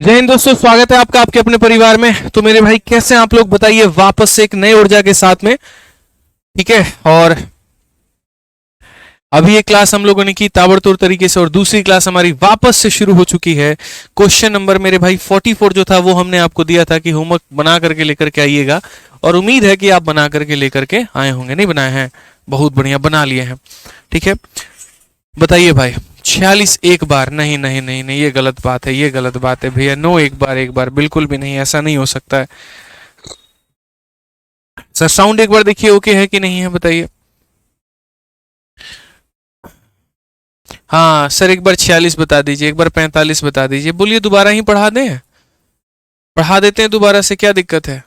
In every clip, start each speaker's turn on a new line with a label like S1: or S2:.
S1: जय हिंद दोस्तों, स्वागत है आपका आपके अपने परिवार में। तो मेरे भाई कैसे हैं आप लोग बताइए, वापस से एक नए ऊर्जा के साथ में। ठीक है, और अभी एक क्लास हम लोगों ने की ताबड़तोड़ तरीके से और दूसरी क्लास हमारी वापस से शुरू हो चुकी है। क्वेश्चन नंबर मेरे भाई 44 जो था वो हमने आपको दिया था कि होमवर्क बना करके लेकर के आइएगा, और उम्मीद है कि आप बना करके लेकर के आए होंगे। नहीं बनाए हैं? बहुत बढ़िया, बना लिए हैं। ठीक है, बताइए भाई। 46 एक बार? नहीं नहीं नहीं नहीं, ये गलत बात है, ये गलत बात है भैया। नो एक बार, एक बार बिल्कुल भी नहीं, ऐसा नहीं हो सकता है। सर साउंड एक बार देखिए, ओके है कि नहीं है बताइए। हाँ सर, एक बार 46 बता दीजिए, एक बार 45 बता दीजिए। बोलिए, दोबारा ही पढ़ा दें? पढ़ा देते हैं दोबारा से, क्या दिक्कत है?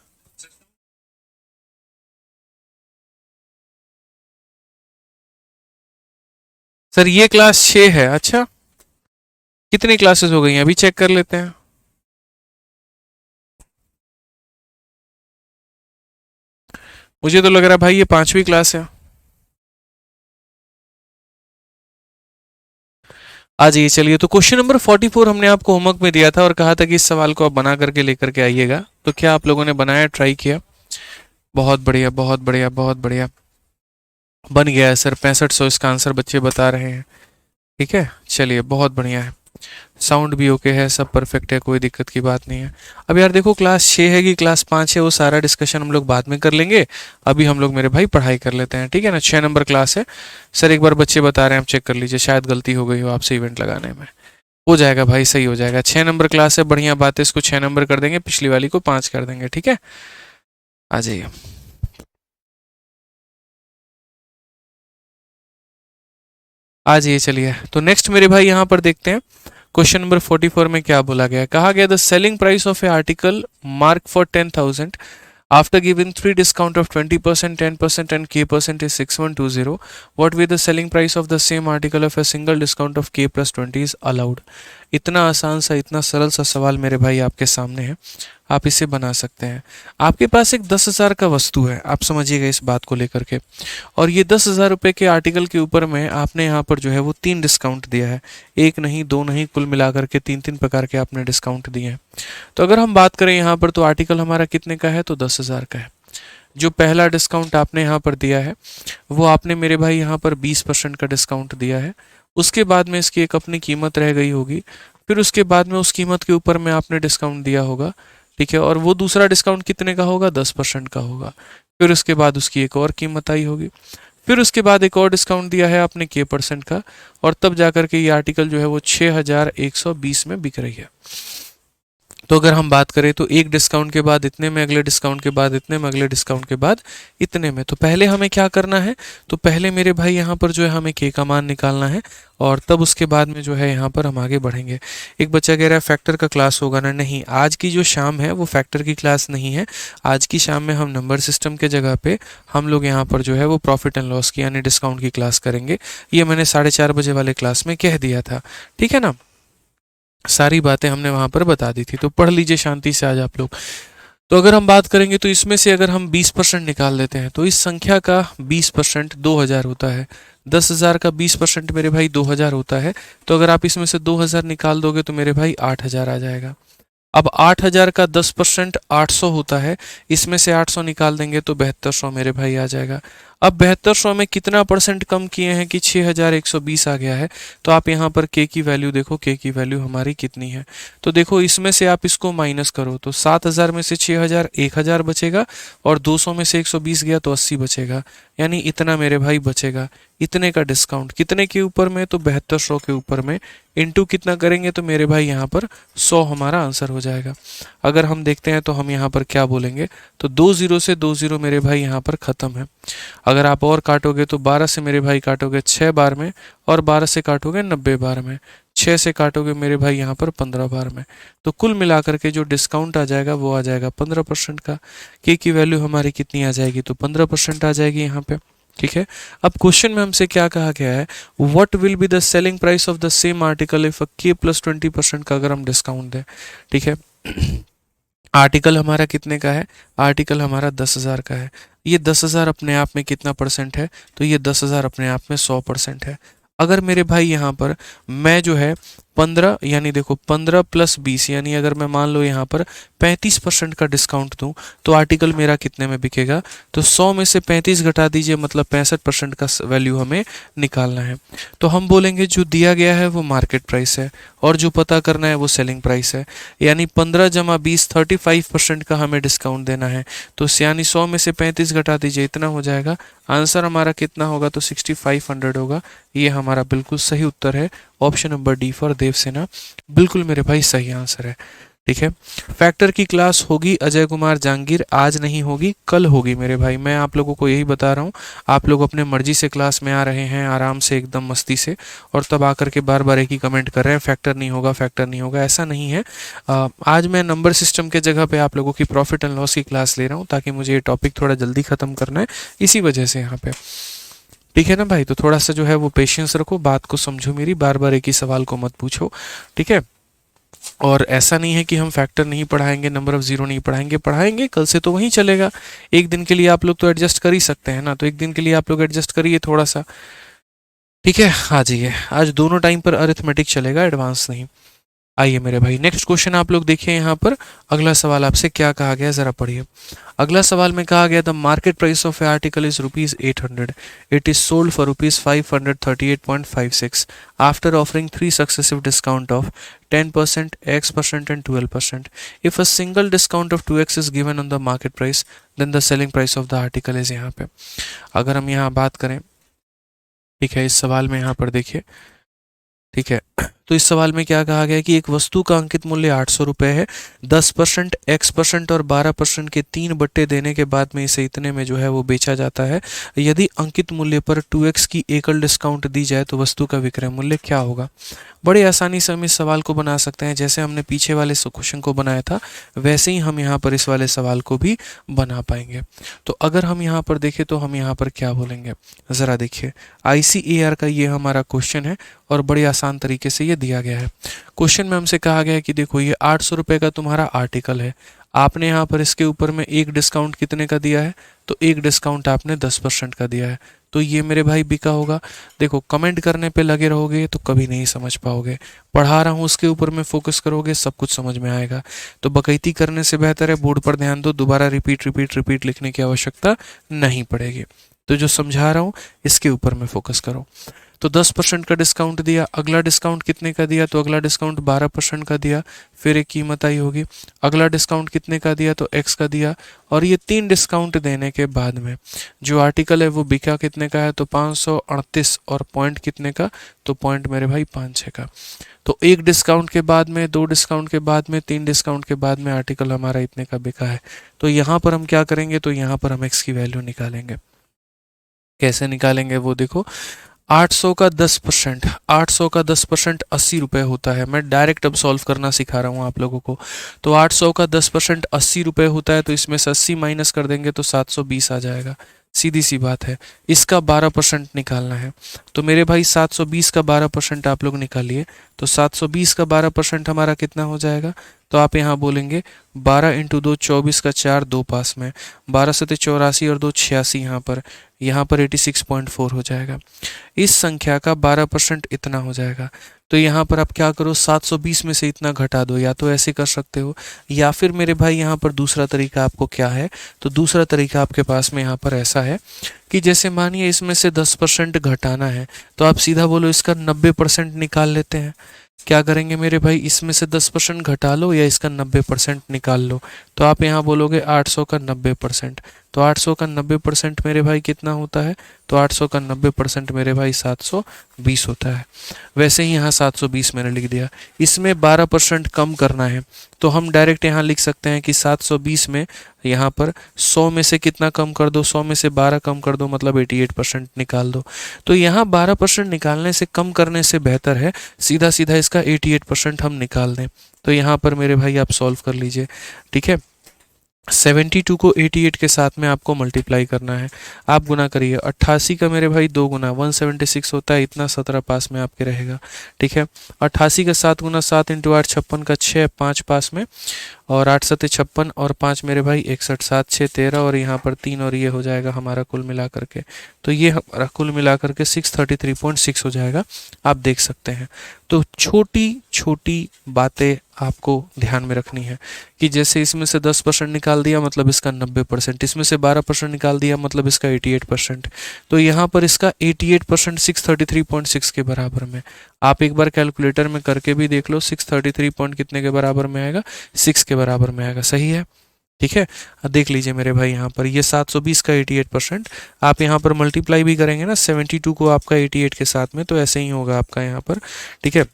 S1: सर ये क्लास 6 है। अच्छा, कितनी क्लासेस हो गई हैं अभी चेक कर लेते हैं। मुझे तो लग रहा है भाई ये 5वीं क्लास है। आ जाइए, चलिए। तो क्वेश्चन नंबर 44 हमने आपको होमवर्क में दिया था और कहा था कि इस सवाल को आप बना करके लेकर के आइएगा। तो क्या आप लोगों ने बनाया, ट्राई किया? बहुत बढ़िया, बहुत बढ़िया, बहुत बढ़िया, बन गया है सर। 6500 इसका आंसर बच्चे बता रहे हैं। ठीक है, चलिए, बहुत बढ़िया है। साउंड भी ओके है, सब परफेक्ट है, कोई दिक्कत की बात नहीं है। अब यार देखो, क्लास 6 है कि क्लास 5 है, वो सारा डिस्कशन हम लोग बाद में कर लेंगे। अभी हम लोग मेरे भाई पढ़ाई कर लेते हैं, ठीक है ना। 6 नंबर क्लास है। सर एक बार बच्चे बता रहे हैं, आप चेक कर लीजिए, शायद गलती हो गई हो आपसे इवेंट लगाने में। हो जाएगा भाई, सही हो जाएगा। 6 नंबर क्लास है, बढ़िया बात है। इसको 6 नंबर कर देंगे, पिछली वाली को 5 कर देंगे। ठीक है, आ जाइए। आ जाइए, चलिए। तो नेक्स्ट मेरे भाई यहाँ पर देखते हैं क्वेश्चन नंबर 44 में क्या बोला गया है। कहा गया, the selling price of a article mark for 10,000 after giving 3 discount of 20%, 10% and k% is 6120. What will the selling price of the same article of a single discount of k plus 20 is allowed? इतना आसान सा, इतना सरल सा सवाल मेरे भाई आपके सामने है। आप इसे बना सकते हैं। आपके पास एक 10,000 का वस्तु है, आप समझिएगा इस बात को लेकर के। और ये 10,000 रुपये के आर्टिकल के ऊपर में आपने यहाँ पर जो है वो 3 डिस्काउंट दिया है। एक नहीं, दो नहीं, कुल मिलाकर के 3-3 प्रकार के आपने डिस्काउंट दिए हैं। तो अगर हम बात करें यहाँ पर, तो आर्टिकल हमारा कितने का है? तो 10,000 का है। जो पहला डिस्काउंट आपने यहाँ पर दिया है वो आपने मेरे भाई यहाँ पर 20% का डिस्काउंट दिया है। उसके बाद में इसकी एक अपनी कीमत रह गई होगी, फिर उसके बाद में उस कीमत के ऊपर में आपने डिस्काउंट दिया होगा। ठीक है, और वो दूसरा डिस्काउंट कितने का होगा? 10% का होगा। फिर उसके बाद उसकी एक और कीमत आई होगी, फिर उसके बाद एक और डिस्काउंट दिया है आपने k% का, और तब जाकर के ये आर्टिकल जो है वो 6,120 में बिक रही है। तो अगर हम बात करें तो एक डिस्काउंट के बाद इतने में, अगले डिस्काउंट के बाद इतने में, अगले डिस्काउंट के बाद इतने में। तो पहले हमें क्या करना है? तो पहले मेरे भाई यहाँ पर जो है हमें के का मान निकालना है, और तब उसके बाद में जो है यहाँ पर हम आगे बढ़ेंगे। एक बच्चा कह रहा है फैक्टर का क्लास होगा ना? नहीं, आज की जो शाम है वो फैक्टर की क्लास नहीं है। आज की शाम में हम नंबर सिस्टम के जगह पे हम लोग यहाँ पर जो है वो प्रॉफिट एंड लॉस की यानी डिस्काउंट की क्लास करेंगे। ये मैंने 4:30 बजे वाले क्लास में कह दिया था। ठीक है ना, सारी बातें हमने वहां पर बता दी थी। तो पढ़ लीजिए शांति से आज आप लोग। तो अगर हम बात करेंगे तो इसमें से अगर हम 20% निकाल देते हैं तो इस संख्या का 20% 2,000 होता है। 10,000 का 20% मेरे भाई 2,000 होता है। तो अगर आप इसमें से 2,000 निकाल दोगे तो मेरे भाई 8,000 आ जाएगा। अब 8,000 का 10% 800 होता है। इसमें से 800 निकाल देंगे तो 7200 मेरे भाई आ जाएगा। अब 7200 में कितना परसेंट कम किए हैं कि 6,120 आ गया है। तो आप यहाँ पर के की वैल्यू देखो, के की वैल्यू हमारी कितनी है। तो देखो, इसमें से आप इसको माइनस करो तो 7,000 में से 6,000 1,000 बचेगा, और 200 में से 120 गया तो 80 बचेगा। यानी इतना मेरे भाई बचेगा। इतने का डिस्काउंट कितने के ऊपर में? तो 7200 के ऊपर में। इंटू कितना करेंगे तो मेरे भाई यहाँ पर 100 हमारा आंसर हो जाएगा। अगर हम देखते हैं तो हम यहाँ पर क्या बोलेंगे? तो 2 0 से 2 0 मेरे भाई यहाँ पर ख़त्म है। अगर आप और काटोगे तो 12 से मेरे भाई काटोगे 6 बार में, और 12 से काटोगे 90 बार में, 6 से काटोगे मेरे भाई यहाँ पर 15 बार में। तो कुल मिलाकर के जो डिस्काउंट आ जाएगा वो आ जाएगा 15% का। के की वैल्यू हमारी कितनी आ जाएगी? तो 15% आ जाएगी यहाँ पे। ठीक है, अब क्वेश्चन में हमसे क्या कहा गया है? What will be the selling price of the same article if के प्लस 20% का अगर हम डिस्काउंट दें। ठीक है, आर्टिकल हमारा कितने का है? आर्टिकल हमारा 10,000 का है। ये 10,000 अपने आप में कितना परसेंट है? तो ये 10,000 अपने आप में 100% है। अगर मेरे भाई यहाँ पर मैं जो है 15 यानी देखो 15 प्लस 20 यानी अगर मैं मान लो यहाँ पर 35% का डिस्काउंट दूं तो आर्टिकल मेरा कितने में बिकेगा। तो 100 में से 35 घटा दीजिए, मतलब 65% का वैल्यू हमें निकालना है। तो हम बोलेंगे जो दिया गया है वो मार्केट प्राइस है और जो पता करना है वो सेलिंग प्राइस है। यानी 15 जमा 20 35% का हमें डिस्काउंट देना है। तो यानी 100 में से 35 घटा दीजिए, इतना हो जाएगा। आंसर हमारा कितना होगा, तो 6500 होगा। ये हमारा बिल्कुल सही उत्तर है। Option number D for Devsena बिल्कुल मेरे भाई सही आंसर है। ठीक है, फैक्टर की क्लास होगी अजय कुमार जहांगीर, आज नहीं होगी कल होगी मेरे भाई। मैं आप लोगों को यही बता रहा हूँ, आप लोग अपने मर्जी से क्लास में आ रहे हैं आराम से एकदम मस्ती से, और तब आकर के बार बार एक ही कमेंट कर रहे हैं फैक्टर नहीं होगा फैक्टर नहीं होगा। ऐसा नहीं है। आज मैं नंबर सिस्टम के जगह पे आप लोगों की प्रॉफिट एंड लॉस की क्लास ले रहा हूँ, ताकि मुझे ये टॉपिक थोड़ा जल्दी खत्म करना है, इसी वजह से यहाँ पे। ठीक है ना भाई, तो थोड़ा सा जो है वो पेशेंस रखो, बात को समझो मेरी, बार बार एक ही सवाल को मत पूछो। ठीक है, और ऐसा नहीं है कि हम फैक्टर नहीं पढ़ाएंगे, नंबर ऑफ जीरो नहीं पढ़ाएंगे, पढ़ाएंगे कल से तो वहीं चलेगा। एक दिन के लिए आप लोग तो एडजस्ट कर ही सकते हैं ना, तो एक दिन के लिए आप लोग एडजस्ट करिए थोड़ा सा। ठीक है, आ जाइए, आज दोनों टाइम पर अरिथमेटिक चलेगा, एडवांस नहीं। आइए मेरे भाई, नेक्स्ट क्वेश्चन आप लोग देखिए यहाँ पर। अगला सवाल आपसे क्या कहा गया, जरा पढ़िए। अगला सवाल में कहा गया the market price of a article is ₹800, it is sold for ₹538.56 after offering 3 successive discount of 10%, X% and 12%. If a single discount of 2x is given on the market price, then the selling price of the article is। यहाँ पे अगर हम यहाँ बात करें, ठीक है, इस सवाल में यहाँ पर देखिए, ठीक है, तो इस सवाल में क्या कहा गया है कि एक वस्तु का अंकित मूल्य 800 रुपये है, 10%, X% और 12% के 3 बट्टे देने के बाद में इसे इतने में जो है वो बेचा जाता है। यदि अंकित मूल्य पर 2x की एकल डिस्काउंट दी जाए तो वस्तु का विक्रय मूल्य क्या होगा। बड़े आसानी से हम इस सवाल को बना सकते हैं, जैसे हमने पीछे वाले क्वेश्चन को बनाया था वैसे ही हम यहाँ पर इस वाले सवाल को भी बना पाएंगे। तो अगर हम यहाँ पर देखें तो हम यहाँ पर क्या बोलेंगे, ज़रा देखिए। ICAR का ये हमारा क्वेश्चन है और बड़े आसान तरीके से ये दिया गया है। क्वेश्चन में हमसे कहा गया है कि देखो ये 800 रुपये का तुम्हारा आर्टिकल है, आपने यहाँ पर इसके ऊपर में एक डिस्काउंट कितने का दिया है, तो एक डिस्काउंट आपने 10% का दिया है, तो ये मेरे भाई बिका होगा। देखो कमेंट करने पे लगे रहोगे तो कभी नहीं समझ पाओगे, पढ़ा रहा हूँ उसके ऊपर में फोकस करोगे सब कुछ समझ में आएगा। तो बकैती करने से बेहतर है बोर्ड पर ध्यान दो, दोबारा रिपीट रिपीट रिपीट लिखने की आवश्यकता नहीं पड़ेगी। तो जो समझा रहा हूँ इसके ऊपर में फोकस करो। तो 10% का डिस्काउंट दिया, अगला डिस्काउंट कितने का दिया, तो अगला डिस्काउंट 12% का दिया, फिर एक कीमत आई होगी। अगला डिस्काउंट कितने का दिया, तो x का दिया, और ये 3 डिस्काउंट देने के बाद में जो आर्टिकल है वो बिका कितने का है, तो 538, और पॉइंट कितने का, तो पॉइंट मेरे भाई 5 का। तो एक डिस्काउंट के बाद में, 2 डिस्काउंट के बाद में, 3 डिस्काउंट के बाद में आर्टिकल हमारा इतने का बिका है। तो यहाँ पर हम क्या करेंगे, तो यहाँ पर हम x की वैल्यू निकालेंगे। कैसे निकालेंगे वो देखो, 800 का 10%, 800 का 10% 80 रुपये होता है। मैं डायरेक्ट अब सॉल्व करना सिखा रहा हूँ आप लोगों को। तो 800 का 10% 80 रुपये होता है, तो इसमें से 80 माइनस कर देंगे तो 720 आ जाएगा, सीधी सी बात है। इसका 12% निकालना है, तो मेरे भाई 720 का 12% आप लोग निकालिए। तो 720 का 12% हमारा कितना हो जाएगा, तो आप यहाँ बोलेंगे 12 इंटू 2 24 का 4 2 पास में, 12 से 84 और 2 86, यहाँ पर 86.4 हो जाएगा। इस संख्या का 12% इतना हो जाएगा। तो यहाँ पर आप क्या करो, 720 में से इतना घटा दो, या तो ऐसे कर सकते हो, या फिर मेरे भाई यहाँ पर दूसरा तरीका आपको क्या है, तो दूसरा तरीका आपके पास में यहाँ पर ऐसा है कि जैसे मानिए इसमें से 10% घटाना है, तो आप सीधा बोलो इसका 90% निकाल लेते हैं। क्या करेंगे मेरे भाई, इसमें से 10% घटा लो या इसका 90% निकाल लो। तो आप यहाँ बोलोगे 800 का 90%, तो 800 का 90% मेरे भाई कितना होता है, तो 800 का 90% मेरे भाई 720 होता है। वैसे ही यहाँ 720 मैंने लिख दिया। इसमें 12% कम करना है, तो हम डायरेक्ट यहाँ लिख सकते हैं कि 720 में यहाँ पर 100 में से कितना कम कर दो, 100 में से 12 कम कर दो, मतलब 88% निकाल दो। तो यहाँ 12% निकालने से, कम करने से बेहतर है सीधा सीधा इसका 88% हम निकाल दें। तो यहाँ पर मेरे भाई आप सॉल्व कर लीजिए। ठीक है, 72 को 88 के साथ में आपको मल्टीप्लाई करना है, आप गुना करिए। 88 का मेरे भाई 2 गुना 176 होता है, इतना 17 पास में आपके रहेगा। ठीक है, 88 का 7 गुना 7 इंटू 8 56 का 6 5 पास में, और 8 सत्ते 56 और 5 मेरे भाई 61, 7 6 13 और यहाँ पर 3 और ये हो जाएगा हमारा कुल मिला करके। तो ये हमारा कुल मिला करके 633.6 हो जाएगा, आप देख सकते हैं। तो छोटी छोटी बातें आपको ध्यान में रखनी है कि जैसे इसमें से 10% निकाल दिया मतलब इसका 90%, इसमें से 12% निकाल दिया मतलब इसका 88%। तो यहाँ पर इसका 88% 633.6 के बराबर में। आप एक बार कैलकुलेटर में करके भी देख लो, 633 पॉइंट कितने के बराबर में आएगा, 6 के बराबर में आएगा। सही है, ठीक है। देख लीजिए मेरे भाई यहाँ पर ये 720 का 88%, आप यहाँ पर मल्टीप्लाई भी करेंगे ना 72 को आपका 88 के साथ में, तो ऐसे ही होगा आपका यहाँ पर, ठीक है।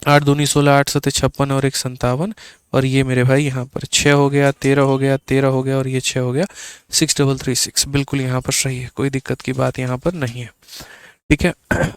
S1: 8 दूनी 16, 8 सत्ते 56 और 1 57, और ये मेरे भाई यहाँ पर 6 हो गया, 13 हो गया, 13 हो गया और ये 6 हो गया, 6336। बिल्कुल यहाँ पर सही है, कोई दिक्कत की बात यहाँ पर नहीं है, ठीक है।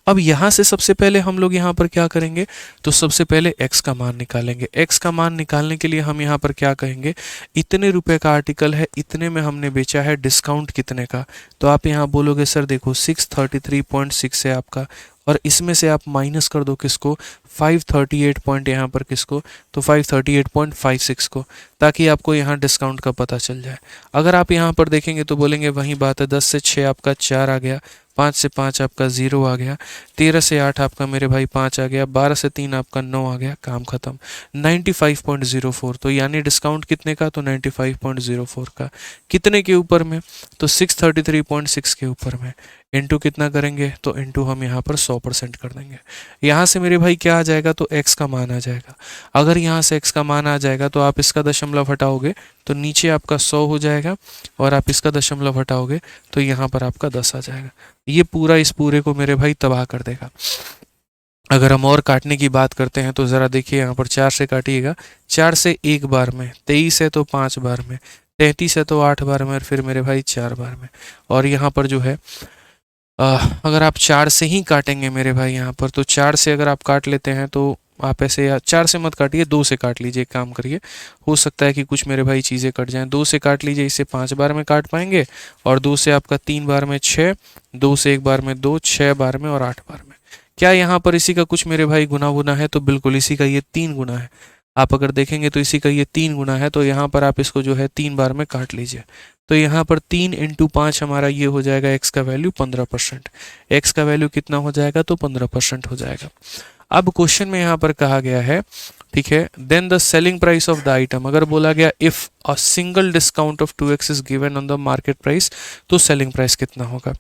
S1: अब यहाँ से सबसे पहले हम लोग यहाँ पर क्या करेंगे, तो सबसे पहले x का मान निकालेंगे। x का मान निकालने के लिए हम यहाँ पर क्या कहेंगे, इतने रुपए का आर्टिकल है, इतने में हमने बेचा है, डिस्काउंट कितने का। तो आप यहाँ बोलोगे सर देखो 633.6 है आपका, और इसमें से आप माइनस कर दो किसको, 538 पॉइंट यहाँ पर किसको, तो 538.56 को, ताकि आपको यहाँ डिस्काउंट का पता चल जाए। अगर आप यहाँ पर देखेंगे तो बोलेंगे वही बात है, 10 से 6 आपका 4 आ गया, 5 से 5 आपका 0 आ गया, 13 से 8 आपका मेरे भाई 5 आ गया, 12 से 3 आपका 9 आ गया, काम खत्म। 95.04, तो यानी डिस्काउंट कितने का, तो 95.04 का। कितने के ऊपर में, तो 633.6 के ऊपर में। इंटू कितना करेंगे, तो इंटू हम यहाँ पर 100% कर देंगे। यहाँ से मेरे भाई क्या आ जाएगा, तो x का मान आ जाएगा। अगर यहाँ से x का मान आ जाएगा तो आप इसका दशमलव हटाओगे तो नीचे आपका 100 हो जाएगा, और आप इसका दशमलव हटाओगे तो यहाँ पर आपका 10 आ जाएगा। ये पूरा इस पूरे को मेरे भाई तबाह कर देगा। अगर हम और काटने की बात करते हैं तो ज़रा देखिए यहाँ पर 4 से काटिएगा, 4 से 1 बार में, 23 है तो 5 बार में, 33 है तो 8 बार में, और फिर मेरे भाई 4 बार में। और यहाँ पर जो है अगर आप 4 से ही काटेंगे मेरे भाई यहाँ पर, तो 4 से अगर आप काट लेते हैं तो आप ऐसे, या 4 से मत काटिए, 2 से काट लीजिए, एक काम करिए, हो सकता है कि कुछ मेरे भाई चीज़ें कट जाएं। 2 से काट लीजिए, इसे 5 बार में काट पाएंगे, और 2 से आपका 3 बार में 6, 2 से 1 बार में 2, 6 बार में और 8 बार में। क्या यहाँ पर इसी का कुछ मेरे भाई गुना गुना है, तो बिल्कुल इसी का ये 3 गुना है। आप अगर देखेंगे तो इसी का ये 3 गुना है, तो यहाँ पर आप इसको जो है 3 बार में काट लीजिए। तो यहाँ पर 3 × 5 हमारा ये हो जाएगा x का वैल्यू 15%। x का वैल्यू कितना हो जाएगा, तो 15% हो जाएगा। अब क्वेश्चन में यहाँ पर कहा गया है, ठीक है, then the selling price of the item. अगर बोला गया if a single discount of 2x is given on the market price, तो सेलिंग प्राइस कितना होगा।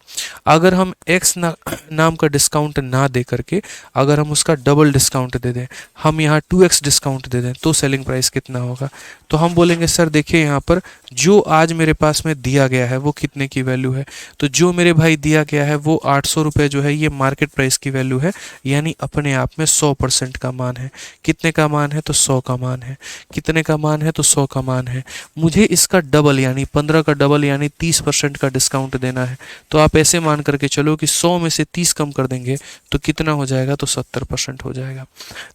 S1: अगर हम x नाम का डिस्काउंट ना दे करके अगर हम उसका डबल डिस्काउंट दे दें, हम यहाँ 2x डिस्काउंट दे दें, तो सेलिंग प्राइस कितना होगा। तो हम बोलेंगे सर देखिए यहाँ पर जो आज मेरे पास में दिया गया है वो कितने की वैल्यू है, तो जो मेरे भाई दिया गया है वो 800 रुपये जो है ये मार्केट प्राइस की वैल्यू है, यानी अपने आप में 100% का मान है। कितने का मान है, तो 100 का मान है। कितने का मान है, तो 100 का मान है। मुझे इसका डबल यानी 15 का डबल यानी 30% का डिस्काउंट देना है। तो आप ऐसे मान करके चलो कि 100 में से 30 कम कर देंगे तो कितना हो जाएगा, तो 70% हो जाएगा।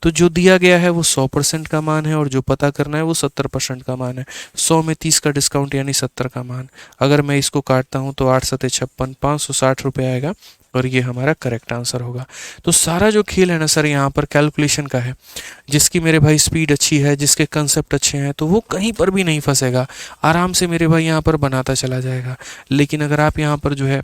S1: तो जो दिया गया है वो 100% का मान है, और जो पता करना है वो 70% का मान है। 100 में 30 का डिस्काउंट यानी 70 का मान। अगर मैं इसको काटता हूँ तो 8 सत्ते 56, 560 रुपये आएगा, और ये हमारा करेक्ट आंसर होगा। तो सारा जो खेल है ना सर यहाँ पर कैलकुलेशन का है। जिसकी मेरे भाई स्पीड अच्छी है, जिसके कंसेप्ट अच्छे हैं, तो वो कहीं पर भी नहीं फंसेगा, आराम से मेरे भाई यहाँ पर बनाता चला जाएगा। लेकिन अगर आप यहाँ पर जो है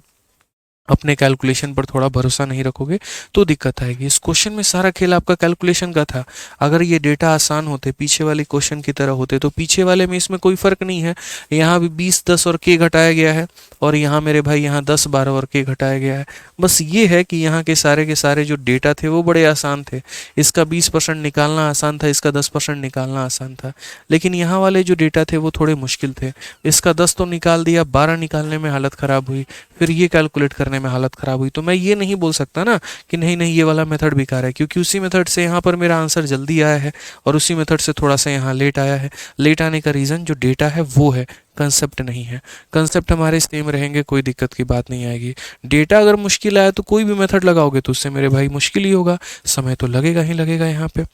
S1: अपने कैलकुलेशन पर थोड़ा भरोसा नहीं रखोगे तो दिक्कत आएगी। इस क्वेश्चन में सारा खेल आपका कैलकुलेशन का था। अगर ये डेटा आसान होते, पीछे वाले क्वेश्चन की तरह होते, तो पीछे वाले में इसमें कोई फ़र्क नहीं है। यहाँ भी 20, 10 और k घटाया गया है, और यहाँ मेरे भाई यहाँ 10, 12 और k घटाया गया है। बस ये है कि यहाँ के सारे जो डेटा थे वो बड़े आसान थे। इसका 20% निकालना आसान था, इसका 10% निकालना आसान था। लेकिन यहाँ वाले जो डेटा थे वो थोड़े मुश्किल थे। इसका 10 तो निकाल दिया, 12 निकालने में हालत ख़राब हुई, फिर ये कैलकुलेट करने में हालत ख़राब हुई। तो मैं ये नहीं बोल सकता ना कि नहीं नहीं ये वाला मेथड बेकार है, क्योंकि उसी मेथड से यहाँ पर मेरा आंसर जल्दी आया है और उसी मेथड से थोड़ा सा यहाँ लेट आया है। लेट आने का रीज़न जो डेटा है वो है, कंसेप्ट नहीं है। कंसेप्ट हमारे सेम रहेंगे, कोई दिक्कत की बात नहीं आएगी। डेटा अगर मुश्किल आया तो कोई भी मेथड लगाओगे तो उससे मेरे भाई मुश्किल ही होगा, समय तो लगेगा ही लगेगा यहाँ पे।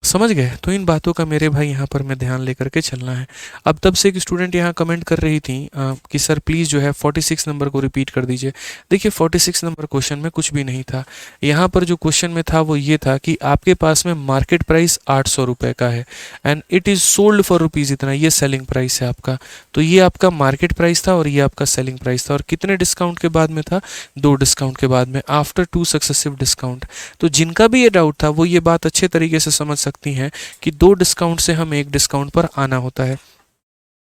S1: समझ गए? तो इन बातों का मेरे भाई यहाँ पर मैं ध्यान लेकर के चलना है। अब तब से एक स्टूडेंट यहाँ कमेंट कर रही थी कि सर प्लीज़ जो है 46 नंबर को रिपीट कर दीजिए। देखिए 46 नंबर क्वेश्चन में कुछ भी नहीं था। यहाँ पर जो क्वेश्चन में था वो ये था कि आपके पास में मार्केट प्राइस 800 रुपये का है and it is sold for rupees इतना, ये सेलिंग प्राइस है आपका। तो ये आपका मार्केट प्राइस था और ये आपका सेलिंग प्राइस था। और कितने डिस्काउंट के बाद में था? 2 डिस्काउंट के बाद में, आफ्टर 2 सक्सेसिव डिस्काउंट। तो जिनका भी ये डाउट था वो ये बात अच्छे तरीके से समझ सकती हैं कि 2 डिस्काउंट से हम 1 डिस्काउंट पर आना होता है।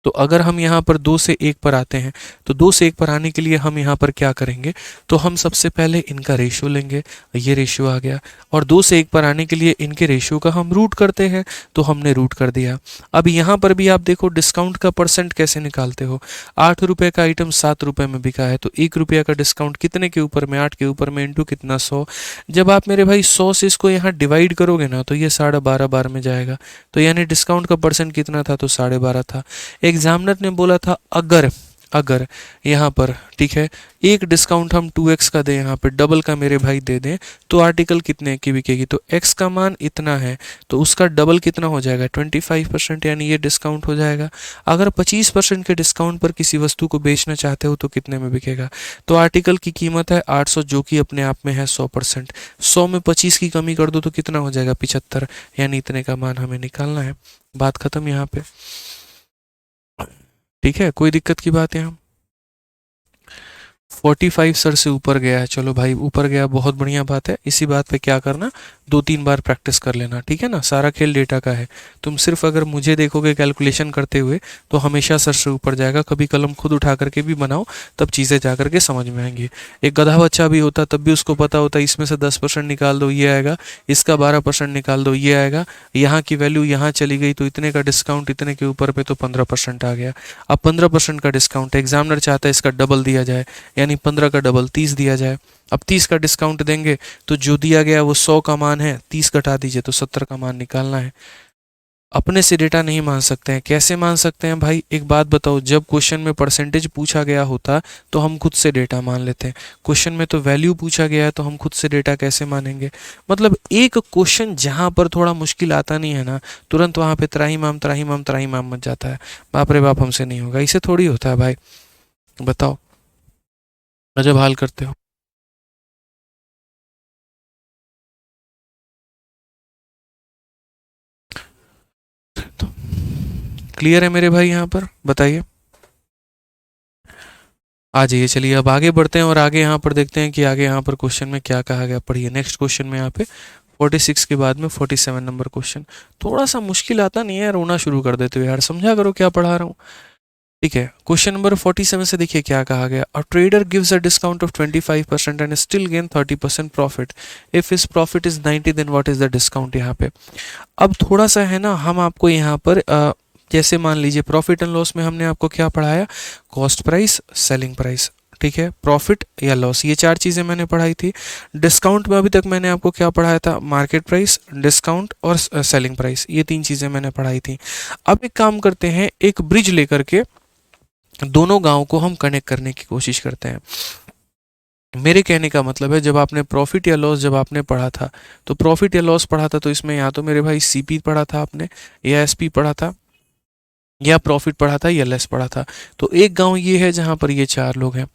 S1: तो अगर हम यहाँ पर 2 से 1 पर आते हैं तो 2 से 1 पर आने के लिए हम यहाँ पर क्या करेंगे? तो हम सबसे पहले इनका रेशियो लेंगे, ये रेशियो आ गया। और 2 से 1 पर आने के लिए इनके रेशियो का हम रूट करते हैं, तो हमने रूट कर दिया। अब यहाँ पर भी आप देखो डिस्काउंट का परसेंट कैसे निकालते हो। 8 रुपये का आइटम 7 रुपये में बिका है, तो 1 रुपया का डिस्काउंट कितने के ऊपर में? 8 के ऊपर में, इंटू कितना? 100। जब आप मेरे भाई 100 से इसको यहाँ डिवाइड करोगे ना तो ये 12.5 बार में जाएगा। तो यानी डिस्काउंट का परसेंट कितना था? तो 12.5 था। एग्जामिनर ने बोला था अगर अगर यहाँ पर ठीक है एक डिस्काउंट हम 2x का दें, यहाँ पे डबल का मेरे भाई दे दें, तो आर्टिकल कितने की बिकेगी? तो x का मान इतना है तो उसका डबल कितना हो जाएगा? 25%, यानी ये डिस्काउंट हो जाएगा। अगर 25% के डिस्काउंट पर किसी वस्तु को बेचना चाहते हो तो कितने में बिकेगा? तो आर्टिकल की कीमत है 800, जो कि अपने आप में है 100%। 100 में 25 की कमी कर दो तो कितना हो जाएगा? 75, यानी इतने का मान हमें निकालना है। बात खत्म यहाँ पे। ठीक है, कोई दिक्कत की बात है? हम 45 सर से ऊपर गया है, चलो भाई ऊपर गया, बहुत बढ़िया बात है। इसी बात पे क्या करना, 2-3 बार प्रैक्टिस कर लेना, ठीक है ना। सारा खेल डेटा का है। तुम सिर्फ अगर मुझे देखोगे कैलकुलेशन करते हुए तो हमेशा सर से ऊपर जाएगा। कभी कलम खुद उठा करके भी बनाओ, तब चीज़ें जा करके समझ में आएंगी। एक गधा बच्चा भी होता तब भी उसको पता होता इसमें से 10% निकाल दो ये आएगा, इसका 12% निकाल दो ये आएगा, यहाँ की वैल्यू यहाँ चली गई तो इतने का डिस्काउंट, इतने के ऊपर पे तो 15% आ गया। अब 15% का डिस्काउंट, एग्जामिनर चाहता है इसका डबल दिया जाए, यानी 15 का डबल 30 दिया जाए। अब 30 का डिस्काउंट देंगे तो जो दिया गया वो 100 का मान है, 30 घटा दीजिए तो 70 का मान निकालना है। अपने से डेटा नहीं मान सकते हैं। कैसे मान सकते हैं भाई? एक बात बताओ, जब क्वेश्चन में परसेंटेज पूछा गया होता तो हम खुद से डेटा मान लेते हैं। क्वेश्चन में तो वैल्यू पूछा गया है तो हम खुद से डेटा कैसे मानेंगे? मतलब एक क्वेश्चन जहां पर थोड़ा मुश्किल आता नहीं है ना, तुरंत वहां पे त्राहिमाम त्राहिमाम त्राहिमाम मच जाता है। बाप रे बाप, हमसे नहीं होगा। इसे थोड़ी होता है भाई, बताओ। अजब हाल करते हो। तो क्लियर है मेरे भाई? यहाँ पर बताइए। आ जाइए, चलिए अब आगे बढ़ते हैं और आगे यहाँ पर देखते हैं कि आगे यहाँ पर क्वेश्चन में क्या कहा गया। पढ़िए नेक्स्ट क्वेश्चन में यहाँ पे 46 के बाद में 47 नंबर क्वेश्चन। थोड़ा सा मुश्किल आता नहीं है, रोना शुरू कर देते हो यार, समझा करो क्या पढ़ा रहा हूँ। ठीक है, क्वेश्चन नंबर 47 से देखिए क्या कहा गया। A trader gives a discount of 25% and still gain 30% profit. If his profit is 90 then what is the discount? यहाँ पे अब थोड़ा सा है ना, हम आपको यहाँ पर जैसे मान लीजिए प्रॉफिट एंड लॉस में हमने आपको क्या पढ़ाया? कॉस्ट प्राइस, सेलिंग प्राइस, ठीक है, प्रॉफिट या लॉस, ये 4 चीज़ें मैंने पढ़ाई थी। डिस्काउंट में अभी तक मैंने आपको क्या पढ़ाया था? मार्केट प्राइस, डिस्काउंट और सेलिंग प्राइस, ये 3 चीज़ें मैंने पढ़ाई थी। अब एक काम करते हैं, एक ब्रिज लेकर के दोनों गांव को हम कनेक्ट करने की कोशिश करते हैं। मेरे कहने का मतलब है, जब आपने प्रॉफिट या लॉस जब आपने पढ़ा था तो प्रॉफिट या लॉस पढ़ा था तो इसमें या तो मेरे भाई सीपी पढ़ा था आपने, या एसपी पढ़ा था, या प्रॉफिट पढ़ा था, या लेस पढ़ा था। तो एक गांव ये है जहां पर ये 4 लोग हैं।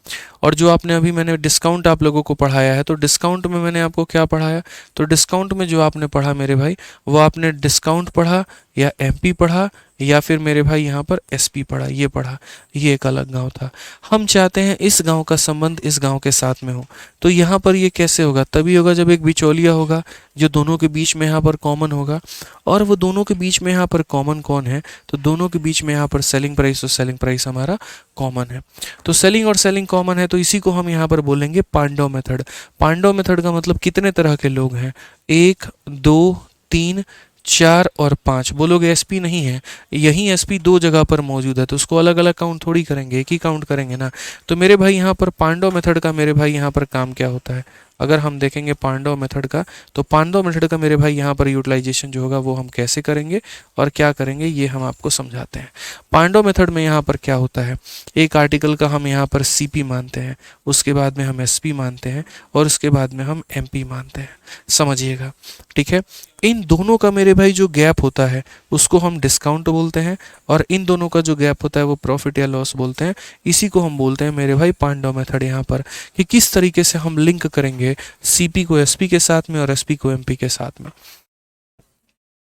S1: और जो आपने अभी मैंने डिस्काउंट आप लोगों को पढ़ाया है, तो डिस्काउंट में मैंने आपको क्या पढ़ाया? तो डिस्काउंट में जो आपने पढ़ा मेरे भाई, वो आपने डिस्काउंट पढ़ा या एमपी पढ़ा या फिर मेरे भाई यहाँ पर एसपी पढ़ा, ये पढ़ा। ये एक अलग गांव था। हम चाहते हैं इस गांव का संबंध इस गांव के साथ में हो। तो यहाँ पर ये कैसे होगा? तभी होगा जब एक बिचौलिया होगा जो दोनों के बीच में यहाँ पर कॉमन होगा। और वो दोनों के बीच में यहाँ पर कॉमन कौन है? तो दोनों के बीच में यहाँ पर सेलिंग प्राइस और सेलिंग प्राइस हमारा कॉमन है। तो सेलिंग और सेलिंग कॉमन है, तो इसी को हम यहाँ पर बोलेंगे पांडव मेथड। पांडव मेथड का मतलब कितने तरह के लोग हैं? 1 2 3 4 और 5। बोलोगे एसपी नहीं है, यही एसपी 2 जगह पर मौजूद है तो उसको अलग अलग काउंट थोड़ी करेंगे, एक ही काउंट करेंगे ना। तो मेरे भाई यहाँ पर पांडव मेथड का मेरे भाई यहाँ पर काम क्या होता है? अगर हम देखेंगे पांडव मेथड का, तो पांडव मेथड का मेरे भाई यहाँ पर यूटिलाइजेशन जो होगा वो हम कैसे करेंगे और क्या करेंगे ये हम आपको समझाते हैं। पांडव मेथड में यहाँ पर क्या होता है, एक आर्टिकल का हम यहाँ पर सीपी मानते हैं, उसके बाद में हम एसपी मानते हैं और उसके बाद में हम एमपी मानते हैं, समझिएगा, ठीक है। इन दोनों का मेरे भाई जो गैप होता है उसको हम डिस्काउंट बोलते हैं, और इन दोनों का जो गैप होता है वो प्रॉफिट या लॉस बोलते हैं। इसी को हम बोलते हैं मेरे भाई पांडव मेथड यहाँ पर, कि किस तरीके से हम लिंक करेंगे सीपी को एसपी के साथ में और एसपी को एमपी के साथ में।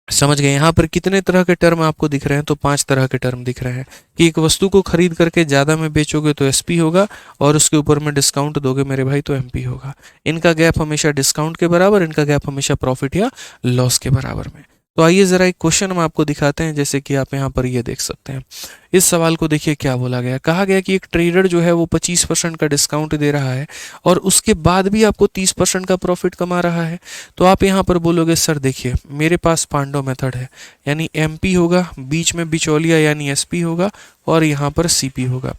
S1: समझ गए। यहाँ पर कितने तरह के टर्म आपको दिख रहे हैं, तो 5 तरह के टर्म दिख रहे हैं कि एक वस्तु को खरीद करके ज़्यादा में बेचोगे तो एसपी होगा, और उसके ऊपर में डिस्काउंट दोगे मेरे भाई तो एमपी होगा। इनका गैप हमेशा डिस्काउंट के बराबर, इनका गैप हमेशा प्रॉफिट या लॉस के बराबर में। तो आइए ज़रा एक क्वेश्चन हम आपको दिखाते हैं, जैसे कि आप यहाँ पर ये देख सकते हैं। इस सवाल को देखिए क्या बोला गया, कहा गया कि एक ट्रेडर जो है वो 25% का डिस्काउंट दे रहा है और उसके बाद भी आपको 30% का प्रॉफिट कमा रहा है। तो आप यहाँ पर बोलोगे सर देखिए मेरे पास पांडव मेथड है, यानी एमपी होगा, बीच में बिचौलिया यानी एसपी होगा, और यहाँ पर सीपी होगा।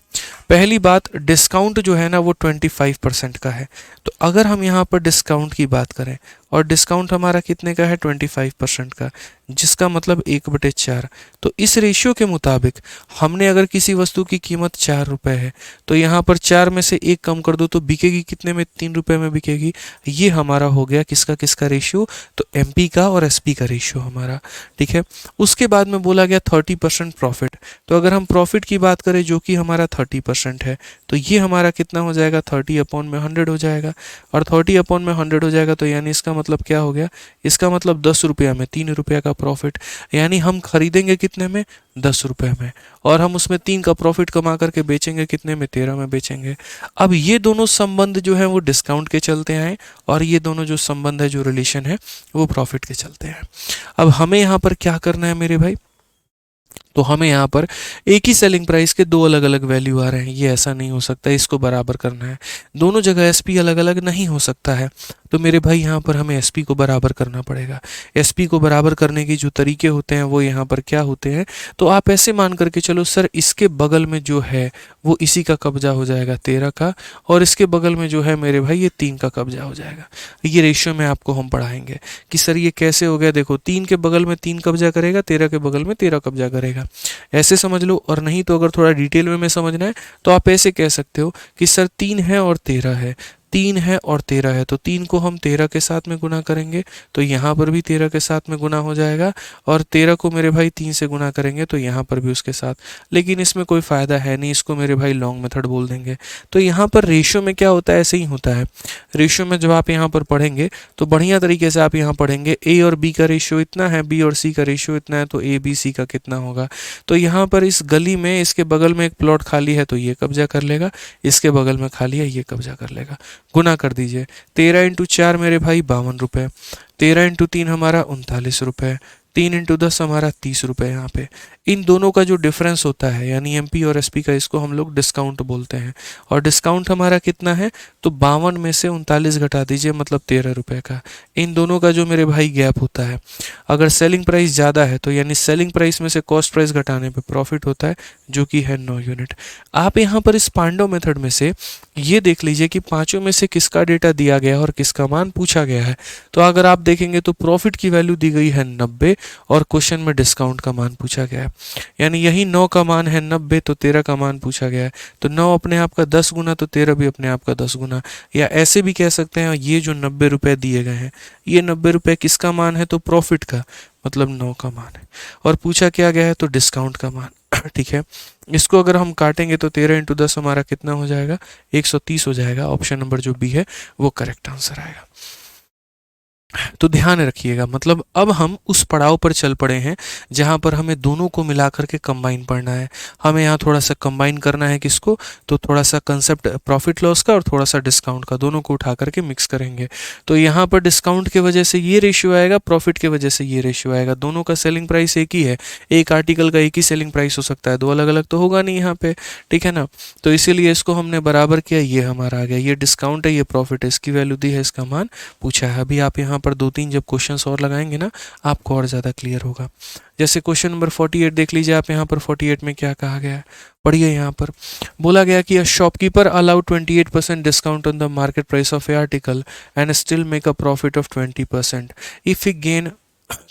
S1: पहली बात, डिस्काउंट जो है ना वो 25% का है। तो अगर हम यहाँ पर डिस्काउंट की बात करें, और डिस्काउंट हमारा कितने का है, 25% का, जिसका मतलब 1/4। तो इस रेशियो के मुताबिक हमने अगर किसी वस्तु की कीमत 4 रुपये है, तो यहाँ पर 4 में से 1 कम कर दो तो बिकेगी कितने में, 3 रुपये में बिकेगी। ये हमारा हो गया किसका किसका रेशियो, तो एमपी का और एसपी का रेशियो हमारा, ठीक है। उसके बाद में बोला गया 30% प्रॉफिट। तो अगर हम प्रॉफिट की बात करें जो कि हमारा 30% है, तो ये हमारा कितना हो जाएगा, 30/100 हो जाएगा। और 30/100 हो जाएगा तो यानी इसका मतलब क्या हो गया, इसका मतलब 10 रुपया में 3 रुपया का प्रॉफिट, यानी हम खरीदेंगे कितने में, 10 रुपये में, और हम उसमें 3 का प्रॉफिट कमा करके बेचेंगे कितने में, 13 में बेचेंगे। अब ये दोनों संबंध जो है वो डिस्काउंट के चलते आए, और ये दोनों जो संबंध है, जो रिलेशन है, वो प्रॉफिट के चलते हैं। अब हमें यहाँ पर क्या करना है मेरे भाई, तो हमें यहाँ पर एक ही सेलिंग प्राइस के 2 अलग अलग वैल्यू आ रहे हैं, ये ऐसा नहीं हो सकता, इसको बराबर करना है। दोनों जगह एसपी अलग अलग नहीं हो सकता है, तो मेरे भाई यहाँ पर हमें एसपी को बराबर करना पड़ेगा। एसपी को बराबर करने की जो तरीके होते हैं वो यहाँ पर क्या होते हैं, तो आप ऐसे मान करके चलो सर इसके बगल में जो है वो इसी का कब्जा हो जाएगा 13 का, और इसके बगल में जो है मेरे भाई ये 3 का कब्जा हो जाएगा। ये रेशियो में आपको हम पढ़ाएंगे कि सर ये कैसे हो गया, देखो 3 के बगल में 3 कब्जा करेगा, 13 के बगल में 13 कब्जा करेगा, ऐसे समझ लो। और नहीं तो अगर थोड़ा डिटेल में समझना है तो आप ऐसे कह सकते हो कि सर 3 है और 13 है, 3 है और 13 है, तो 3 को हम 13 के साथ में गुना करेंगे तो यहाँ पर भी 13 के साथ में गुना हो जाएगा, और 13 को मेरे भाई 3 से गुना करेंगे तो यहाँ पर भी उसके साथ। लेकिन इसमें कोई फ़ायदा है नहीं, इसको मेरे भाई लॉन्ग मेथड बोल देंगे। तो यहाँ पर रेशियो में क्या होता है, ऐसे ही होता है। रेशियो में जब आप यहाँ पर पढ़ेंगे तो बढ़िया तरीके से आप यहाँ पढ़ेंगे, ए और बी का रेशियो इतना है, बी और सी का रेशियो इतना है, तो ए बी सी का कितना होगा। तो यहाँ पर इस गली में इसके बगल में एक प्लॉट खाली है तो ये कब्जा कर लेगा, इसके बगल में खाली है ये कब्जा कर लेगा। गुना कर दीजिए, 13 × 4 मेरे भाई 52 रुपये, 13 × 3 हमारा 39 रुपये, 3 × 10 हमारा 30 रुपये। यहाँ पे इन दोनों का जो डिफरेंस होता है यानी एमपी और एसपी का, इसको हम लोग डिस्काउंट बोलते हैं। और डिस्काउंट हमारा कितना है, तो 52 में से 39 घटा दीजिए मतलब 13 रुपये का। इन दोनों का जो मेरे भाई गैप होता है, अगर सेलिंग प्राइस ज़्यादा है तो यानी सेलिंग प्राइस में से कॉस्ट प्राइस घटाने पे प्रॉफिट होता है, जो कि है 9 यूनिट। आप यहाँ पर इस पांडव मेथड में से ये देख लीजिए कि पांचों में से किसका डेटा दिया गया है और किसका मान पूछा गया है। तो अगर आप देखेंगे तो प्रॉफिट की वैल्यू दी गई है 90, और क्वेश्चन में डिस्काउंट का मान पूछा गया है, यानी यही 9 का मान है 90, तो 13 का मान पूछा गया है। तो 9 अपने आप का 10 गुना, तो 13 भी अपने आप का 10 गुना। या ऐसे भी कह सकते हैं ये जो 90 रुपये दिए गए हैं, ये 90 रुपये किसका मान है, तो प्रॉफिट का, मतलब 9 का मान है, और पूछा क्या गया है, तो डिस्काउंट का मान। ठीक है, इसको अगर हम काटेंगे तो 13 × 10 हमारा कितना हो जाएगा, 130 हो जाएगा। ऑप्शन नंबर जो बी है वो करेक्ट आंसर आएगा। तो ध्यान रखिएगा, मतलब अब हम उस पड़ाव पर चल पड़े हैं जहां पर हमें दोनों को मिलाकर के कंबाइन पढ़ना है। हमें यहाँ थोड़ा सा कंबाइन करना है किसको, तो थोड़ा सा कंसेप्ट प्रॉफिट लॉस का और थोड़ा सा डिस्काउंट का, दोनों को उठा करके मिक्स करेंगे। तो यहाँ पर डिस्काउंट की वजह से ये रेशियो आएगा, प्रॉफिट की वजह से ये रेशियो आएगा। दोनों का सेलिंग प्राइस एक ही है, एक आर्टिकल का एक ही सेलिंग प्राइस हो सकता है, दो अलग अलग तो होगा नहीं यहाँ पे, ठीक है ना। तो इसीलिए इसको हमने बराबर किया, ये हमारा आ गया, ये डिस्काउंट है, ये प्रॉफिट है, इसकी वैल्यू दी है, इसका मान पूछा है। अभी आप यहाँ पर 2-3 जब क्वेश्चंस और लगाएंगे ना, आपको और ज़्यादा क्लियर होगा। जैसे क्वेश्चन नंबर 48 देख लीजिए आप, यहाँ पर 48 में क्या कहा गया है, पढ़िए। यहाँ पर बोला गया कि a shopkeeper allowed 28% discount on the market price of a article and still make a profit of 20%। If he gain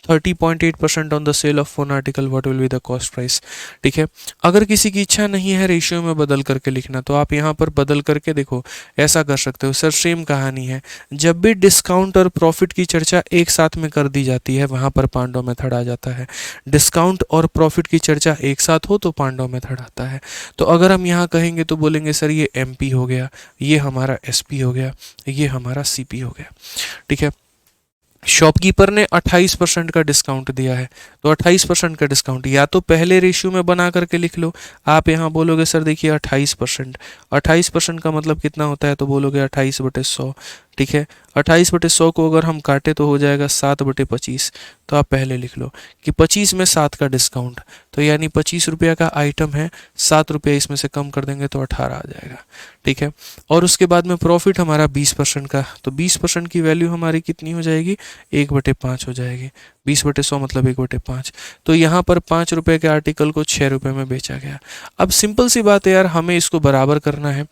S1: 30.8% on the sale of one article, what will be the cost price. ठीक है, अगर किसी की इच्छा नहीं है ratio में बदल करके लिखना, तो आप यहाँ पर बदल करके देखो, ऐसा कर सकते हो। सर सेम कहानी है, जब भी डिस्काउंट और प्रॉफिट की चर्चा एक साथ में कर दी जाती है, वहाँ पर पांडव मेथड आ जाता है। डिस्काउंट और प्रॉफिट की चर्चा एक साथ हो तो पांडव मेथड आता है। तो अगर हम यहाँ कहेंगे तो बोलेंगे सर ये एमपी हो गया, ये हमारा एसपी हो गया, ये हमारा सीपी हो गया। ठीक है, शॉपकीपर ने 28% का डिस्काउंट दिया है, तो 28% का डिस्काउंट या तो पहले रेशियो में बना करके लिख लो। आप यहाँ बोलोगे सर देखिए 28%, 28% का मतलब कितना होता है, तो बोलोगे 28/100। ठीक है, 28/100 को अगर हम काटे तो हो जाएगा 7/25। तो आप पहले लिख लो कि 25 में 7 का डिस्काउंट, तो यानी 25 रुपये का आइटम है, 7 रुपये इसमें से कम कर देंगे तो 18 आ जाएगा। ठीक है, और उसके बाद में प्रॉफिट हमारा 20% का, तो 20% की वैल्यू हमारी कितनी हो जाएगी, 1/5 हो जाएगी। 20/100 मतलब 1/5। तो यहाँ पर 5 रुपये के आर्टिकल को 6 रुपये में बेचा गया। अब सिंपल सी बात है यार, हमें इसको बराबर करना है,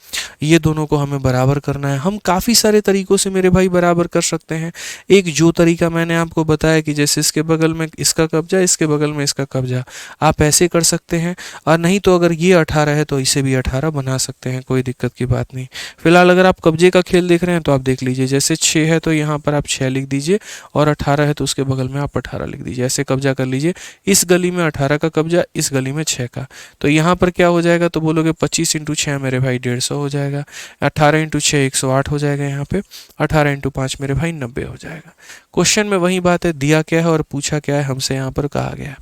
S1: ये दोनों को हमें बराबर करना है। हम काफ़ी सारे तरीकों से मेरे भाई बराबर कर सकते हैं। एक जो तरीका मैंने आपको बताया कि जैसे इसके बगल में इसका कब्जा, इसके बगल में इसका कब्जा, आप ऐसे कर सकते हैं। और नहीं तो अगर ये 18 है तो इसे भी 18 बना सकते हैं, कोई दिक्कत की बात नहीं। फिलहाल अगर आप कब्जे का खेल देख रहे हैं तो आप देख लीजिए, जैसे 6 है तो यहाँ पर आप 6 लिख दीजिए, और 18 है तो उसके बगल में आप 18 लिख दीजिए। ऐसे कब्जा कर लीजिए, इस गली में 18 का कब्जा, इस गली में 6 का। तो यहाँ पर क्या हो जाएगा, तो बोलोगे 25 × 6 मेरे भाई 150 हो जाएगा, 18 × 6 108 हो जाएगा, यहाँ पे 18 × 5 मेरे भाई 90 हो जाएगा। क्वेश्चन में वही बात है, दिया क्या है और पूछा क्या है, हमसे यहाँ पर कहा गया है।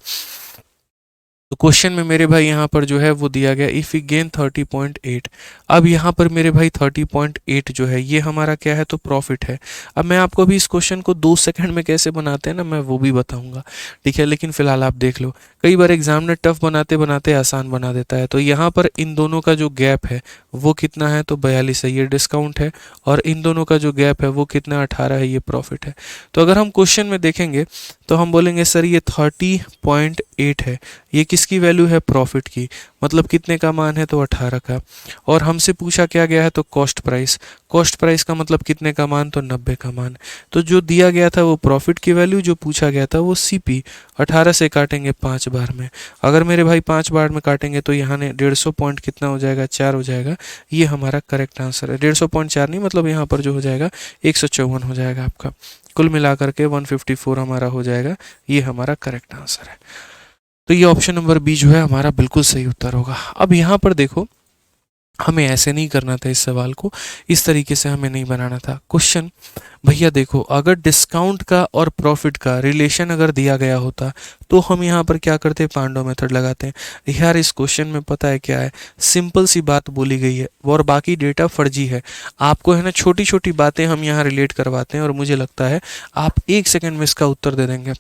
S1: तो क्वेश्चन में मेरे भाई यहाँ पर जो है वो दिया गया इफ़ वी गेन 30.8। अब यहाँ पर मेरे भाई 30.8 जो है ये हमारा क्या है, तो प्रॉफिट है। अब मैं आपको भी इस क्वेश्चन को 2 सेकंड में कैसे बनाते हैं ना, मैं वो भी बताऊंगा। ठीक है, लेकिन फिलहाल आप देख लो, कई बार एग्जामिनर टफ बनाते बनाते आसान बना देता है। तो यहाँ पर इन दोनों का जो गैप है वो कितना है, तो 42 है, ये डिस्काउंट है। और इन दोनों का जो गैप है वो कितना, 18 है, ये प्रॉफिट है। तो अगर हम क्वेश्चन में देखेंगे तो हम बोलेंगे सर ये 30.8 है, ये किसकी वैल्यू है, प्रॉफिट की, मतलब कितने का मान है, तो 18 का। और हमसे पूछा क्या गया है, तो कॉस्ट प्राइस। कॉस्ट प्राइस का मतलब कितने का मान, तो 90 का मान। तो जो दिया गया था वो प्रॉफिट की वैल्यू, जो पूछा गया था वो सीपी। 18 से काटेंगे 5 बार में, अगर मेरे भाई 5 बार में काटेंगे तो यहाँ ने 150 पॉइंट कितना हो जाएगा, 4 हो जाएगा। ये हमारा करेक्ट आंसर है। 150 पॉइंट 4 नहीं, मतलब यहाँ पर जो हो जाएगा 154 हो जाएगा आपका। कुल मिलाकर के 154 हमारा हो जाएगा। ये हमारा करेक्ट आंसर है। तो ये ऑप्शन नंबर बी जो है हमारा बिल्कुल सही उत्तर होगा। अब यहाँ पर देखो, हमें ऐसे नहीं करना था, इस सवाल को इस तरीके से हमें नहीं बनाना था। क्वेश्चन भैया देखो, अगर डिस्काउंट का और प्रॉफिट का रिलेशन अगर दिया गया होता तो हम यहाँ पर क्या करते, पांडव मेथड लगाते हैं। यार इस क्वेश्चन में पता है क्या है, सिंपल सी बात बोली गई है और बाकी डेटा फर्जी है। आपको है ना छोटी छोटी बातें हम यहाँ रिलेट करवाते हैं और मुझे लगता है आप 1 सेकंड में इसका उत्तर दे देंगे।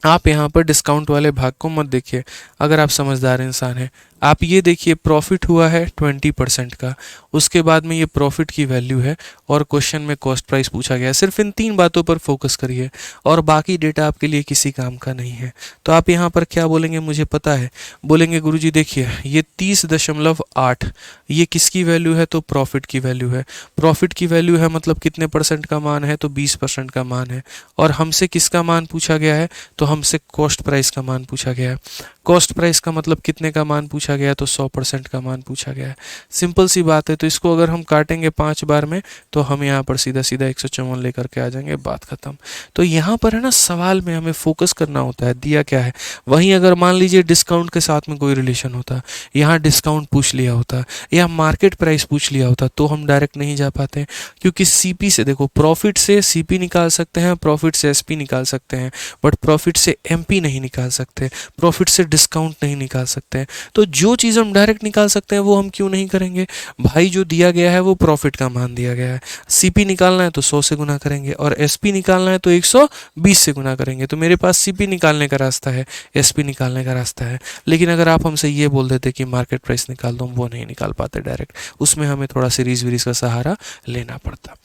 S1: आप यहाँ पर डिस्काउंट वाले भाग को मत देखिए, अगर आप समझदार इंसान हैं। आप ये देखिए, प्रॉफिट हुआ है 20% का, उसके बाद में ये प्रॉफिट की वैल्यू है और क्वेश्चन में कॉस्ट प्राइस पूछा गया है। सिर्फ इन 3 बातों पर फोकस करिए और बाकी डेटा आपके लिए किसी काम का नहीं है। तो आप यहाँ पर क्या बोलेंगे, मुझे पता है, बोलेंगे गुरुजी देखिए ये 30.8 ये किसकी वैल्यू है, तो प्रॉफिट की वैल्यू है। प्रॉफिट की वैल्यू है मतलब कितने परसेंट का मान है, तो 20% का मान है। और हमसे किसका मान पूछा गया है, तो हमसे कॉस्ट प्राइस का मान पूछा गया है। कॉस्ट प्राइस का मतलब कितने का मान पूछा गया है, तो 100% का मान पूछा गया है। सिंपल सी बात है। तो इसको अगर हम काटेंगे 5 बार में तो हम यहाँ पर सीधा सीधा 154 लेकर के आ जाएंगे, बात खत्म। तो यहाँ पर है ना सवाल में हमें फोकस करना होता है, दिया क्या है। वहीं अगर मान लीजिए डिस्काउंट के साथ में कोई रिलेशन होता, यहाँ डिस्काउंट पूछ लिया होता या मार्केट प्राइस पूछ लिया होता, तो हम डायरेक्ट नहीं जा पाते। क्योंकि सीपी से देखो, प्रॉफिट से सीपी निकाल सकते हैं, प्रॉफिट से एसपी निकाल सकते हैं, बट प्रॉफिट से एमपी नहीं निकाल सकते, प्रॉफिट से डिस्काउंट नहीं निकाल सकते। तो जो चीज़ हम डायरेक्ट निकाल सकते हैं वो हम क्यों नहीं करेंगे भाई। जो दिया गया है वो प्रॉफिट का मान दिया गया है, सीपी निकालना है तो 100 से गुना करेंगे और एसपी निकालना है तो 120 से गुना करेंगे। तो मेरे पास सीपी निकालने का रास्ता है, एसपी निकालने का रास्ता है। लेकिन अगर आप हमसे ये बोल देते कि मार्केट प्राइस निकाल दो, हम वो नहीं निकाल पाते डायरेक्ट, उसमें हमें थोड़ा सीरीज वीरीज का सहारा लेना पड़ता।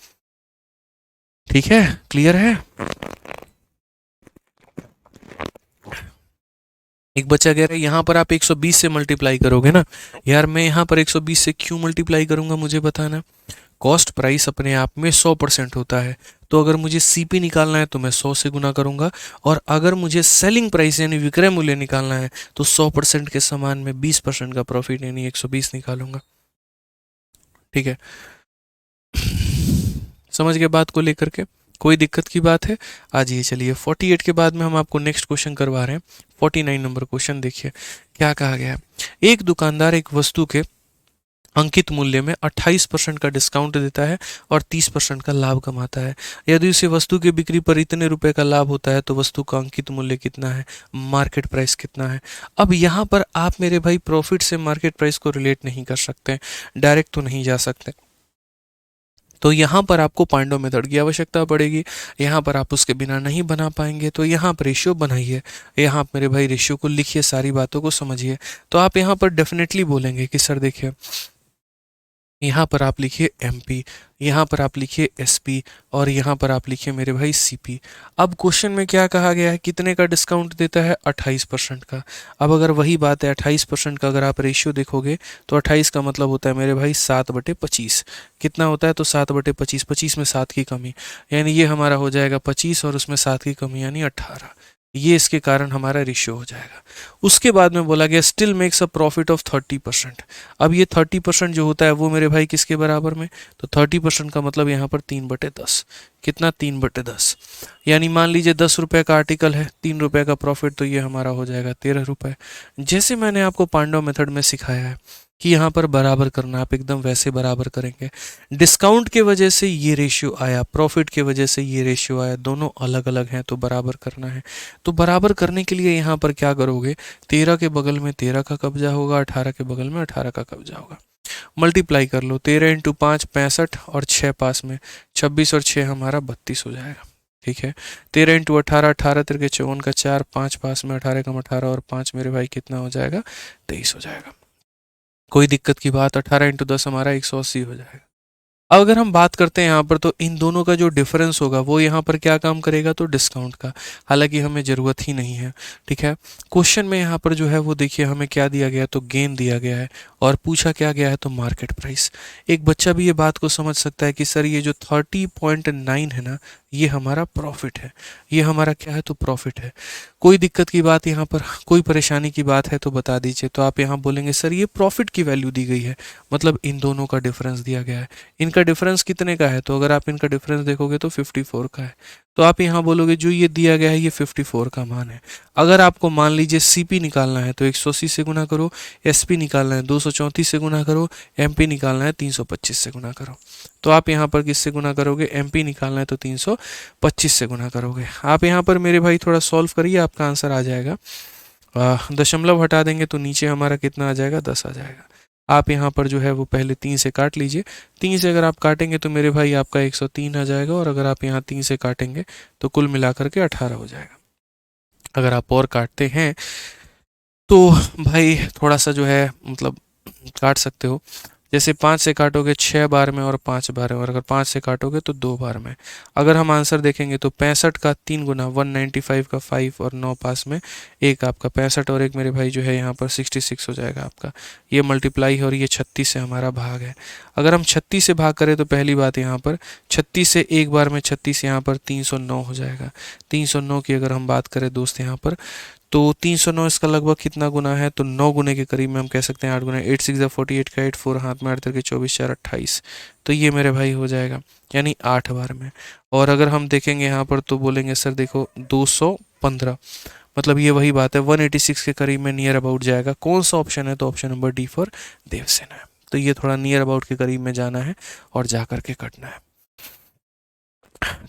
S1: ठीक है, क्लियर है। एक बच्चा कह रहा है यहाँ पर आप 120 से मल्टीप्लाई करोगे ना। यार मैं यहाँ पर 120 से क्यों मल्टीप्लाई करूंगा, मुझे बताना। कॉस्ट प्राइस अपने आप में 100% होता है, तो अगर मुझे सीपी निकालना है तो मैं 100 से गुना करूंगा, और अगर मुझे सेलिंग प्राइस यानी विक्रय मूल्य निकालना है तो 100% के समान में 20% का प्रॉफिट यानी 120 निकालूंगा। ठीक है, समझ गए बात को लेकर के, कोई दिक्कत की बात है। आज ये चलिए 48 के बाद में हम आपको नेक्स्ट क्वेश्चन करवा रहे हैं। 49 नंबर क्वेश्चन देखिए क्या कहा गया है। एक दुकानदार एक वस्तु के अंकित मूल्य में 28% का डिस्काउंट देता है और 30% का लाभ कमाता है। यदि उसे वस्तु की बिक्री पर इतने रुपए का लाभ होता है तो वस्तु का अंकित मूल्य कितना है, मार्केट प्राइस कितना है। अब यहाँ पर आप मेरे भाई प्रॉफिट से मार्केट प्राइस को रिलेट नहीं कर सकते, डायरेक्ट तो नहीं जा सकते, तो यहाँ पर आपको पांडव मेथड की आवश्यकता पड़ेगी। यहाँ पर आप उसके बिना नहीं बना पाएंगे, तो यहाँ पर रेशियो बनाइए, यहाँ आप मेरे भाई रेशियो को लिखिए, सारी बातों को समझिए। तो आप यहाँ पर डेफिनेटली बोलेंगे कि सर देखिए यहाँ पर आप लिखिए एमपी, यहाँ पर आप लिखिए एसपी, और यहाँ पर आप लिखिए मेरे भाई सीपी। अब क्वेश्चन में क्या कहा गया है, कितने का डिस्काउंट देता है, 28% का। अब अगर वही बात है 28% का, अगर आप रेशियो देखोगे तो 28 का मतलब होता है मेरे भाई 7/25। कितना होता है, तो 7/25, 25 में 7 की कमी, यानी ये हमारा हो जाएगा 25 और उसमें 7 की कमी यानी 18। ये इसके कारण हमारा रेशियो हो जाएगा। उसके बाद में बोला गया still makes a profit of 30%। अब ये 30% जो होता है वो मेरे भाई किसके बराबर में, तो 30% का मतलब यहाँ पर 3/10। कितना, 3/10, यानी मान लीजिए 10 रुपए का आर्टिकल है, 3 रुपए का प्रॉफिट, तो ये हमारा हो जाएगा 13 रुपए। जैसे मैंने आपको पांडव मेथड में सिखाया है कि यहाँ पर बराबर करना, आप एकदम वैसे बराबर करेंगे। डिस्काउंट के वजह से ये रेशियो आया, प्रॉफिट के वजह से ये रेशियो आया, दोनों अलग अलग हैं तो बराबर करना है। तो बराबर करने के लिए यहाँ पर क्या करोगे, 13 के बगल में 13 का कब्जा होगा, 18 के बगल में 18 का कब्जा होगा। मल्टीप्लाई कर लो, 13 इंटू 5 65, और 6 पास में 26, और 6 हमारा 32 हो जाएगा। ठीक है, 13 इंटू 18, 18 तिरके 54 का 4, 5 पास में 18 कम 18 और 5 मेरे भाई कितना हो जाएगा, 23 हो जाएगा। कोई दिक्कत की बात, 18 इंटू 10 हमारा 180 हो जाएगा। अब अगर हम बात करते हैं यहाँ पर, तो इन दोनों का जो डिफरेंस होगा वो यहाँ पर क्या काम करेगा, तो डिस्काउंट का, हालांकि हमें ज़रूरत ही नहीं है। ठीक है, क्वेश्चन में यहाँ पर जो है वो देखिए हमें क्या दिया गया, तो गेन दिया गया है, और पूछा क्या गया है, तो मार्केट प्राइस। एक बच्चा भी ये बात को समझ सकता है कि सर ये जो 30.9 है ना, ये हमारा प्रॉफिट है, ये हमारा क्या है, तो प्रॉफिट है। कोई दिक्कत की बात यहाँ पर, कोई परेशानी की बात है तो बता दीजिए। तो आप यहाँ बोलेंगे सर ये प्रॉफिट की वैल्यू दी गई है, मतलब इन दोनों का डिफरेंस दिया गया है। इनका डिफरेंस कितने का है, तो अगर आप इनका डिफरेंस देखोगे तो 54 का है। तो आप यहाँ बोलोगे जो ये दिया गया है ये 54 का मान है। अगर आपको मान लीजिए सीपी निकालना है तो 180 से गुना करो, एसपी निकालना है 234 से गुना करो, एमपी निकालना है 325 से गुना करो। तो आप यहाँ पर किससे गुना करोगे, एमपी निकालना है तो 325 से गुना करोगे। आप यहाँ पर मेरे भाई थोड़ा सॉल्व करिए, आपका आंसर आ जाएगा। दशमलव हटा देंगे तो नीचे हमारा कितना आ जाएगा, 10 आ जाएगा। आप यहाँ पर जो है वो पहले 3 से काट लीजिए। 3 से अगर आप काटेंगे तो मेरे भाई आपका 103 आ जाएगा, और अगर आप यहाँ 3 से काटेंगे तो कुल मिलाकर के 18 हो जाएगा। अगर आप और काटते हैं तो भाई थोड़ा सा जो है मतलब काट सकते हो। जैसे 5 से काटोगे 6 बार में और 5 बार में, और अगर 5 से काटोगे तो 2 बार में। अगर हम आंसर देखेंगे तो 65 का 3 गुना 195 का 5 और 9 पास में एक आपका 65 और एक मेरे भाई जो है यहाँ पर 66 हो जाएगा आपका। ये मल्टीप्लाई है और ये 36 से हमारा भाग है। अगर हम 36 से भाग करें तो पहली बात यहाँ पर 36 से एक बार में 36 यहाँ पर 309 हो जाएगा। 309 की अगर हम बात करें दोस्त यहाँ पर तो 309 इसका लगभग कितना गुना है, तो 9 गुने के करीब में हम कह सकते हैं 8 गुना। 8 6 48 का 8 4 हाथ में 8 करके 24 4 28, तो ये मेरे भाई हो जाएगा यानी 8 बार में। और अगर हम देखेंगे यहाँ पर तो बोलेंगे सर देखो 215, मतलब ये वही बात है 186 के करीब में नियर अबाउट जाएगा। कौन सा ऑप्शन है, तो option number D for Devsena है। तो ये थोड़ा नियर अबाउट के करीब में जाना है और जा करके कटना है।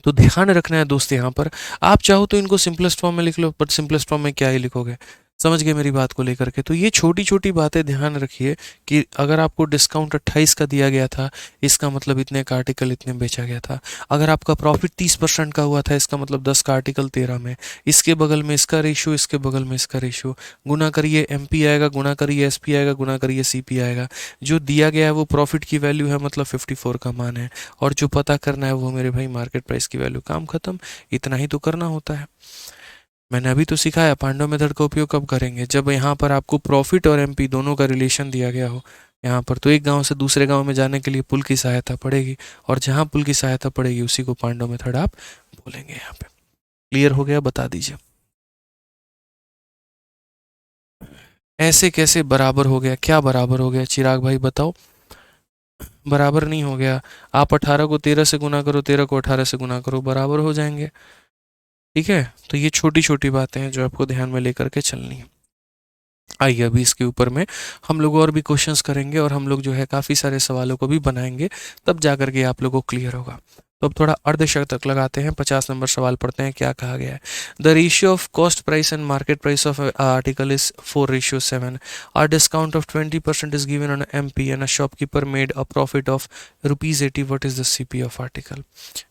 S1: तो ध्यान रखना है दोस्त यहाँ पर, आप चाहो तो इनको सिंपलेस्ट फॉर्म में लिख लो, बट सिंपलेस्ट फॉर्म में क्या ही लिखोगे, समझ गए मेरी बात को लेकर के? तो ये छोटी छोटी बातें ध्यान रखिए कि अगर आपको डिस्काउंट 28 का दिया गया था, इसका मतलब इतने का आर्टिकल इतने बेचा गया था। अगर आपका प्रॉफिट 30% का हुआ था, इसका मतलब 10 का आर्टिकल 13 में, इसके बगल में इसका रेशियो, इसके बगल में इसका रेशियो, गुना करिए एमपी आएगा, गुना करिए एसपी आएगा, गुना करिए सीपी आएगा। जो दिया गया है वो प्रॉफिट की वैल्यू है, मतलब 54 का मान है, और जो पता करना है वो मेरे भाई मार्केट प्राइस की वैल्यू। काम खत्म, इतना ही तो करना होता है। मैंने अभी तो सिखाया पांडव मेथड का उपयोग कब करेंगे, जब यहाँ पर आपको प्रॉफिट और एमपी दोनों का रिलेशन दिया गया हो। यहाँ पर तो एक गांव से दूसरे गांव में जाने के लिए पुल की सहायता पड़ेगी, और जहाँ पुल की सहायता पड़ेगी उसी को पांडव मेथड आप बोलेंगे। यहाँ पे क्लियर हो गया? बता दीजिए। ऐसे कैसे बराबर हो गया? क्या बराबर हो गया चिराग भाई बताओ? बराबर नहीं हो गया। आप 18 को 13 से गुना करो, 13 को 18 से गुना करो, बराबर हो जाएंगे। ठीक है, तो ये छोटी छोटी बातें हैं जो आपको ध्यान में लेकर के चलनी है। आइए अभी इसके ऊपर में हम लोग और भी क्वेश्चंस करेंगे, और हम लोग जो है काफ़ी सारे सवालों को भी बनाएंगे, तब जा करके आप लोगों को क्लियर होगा। तो अब थोड़ा अर्धशतक लगाते हैं, 50 नंबर सवाल पढ़ते हैं। क्या कहा गया है? The ratio of cost price and market price of article is 4:7। Are discount of 20% is given on MP and a shopkeeper made a profit of ₹80। What is the CP of article?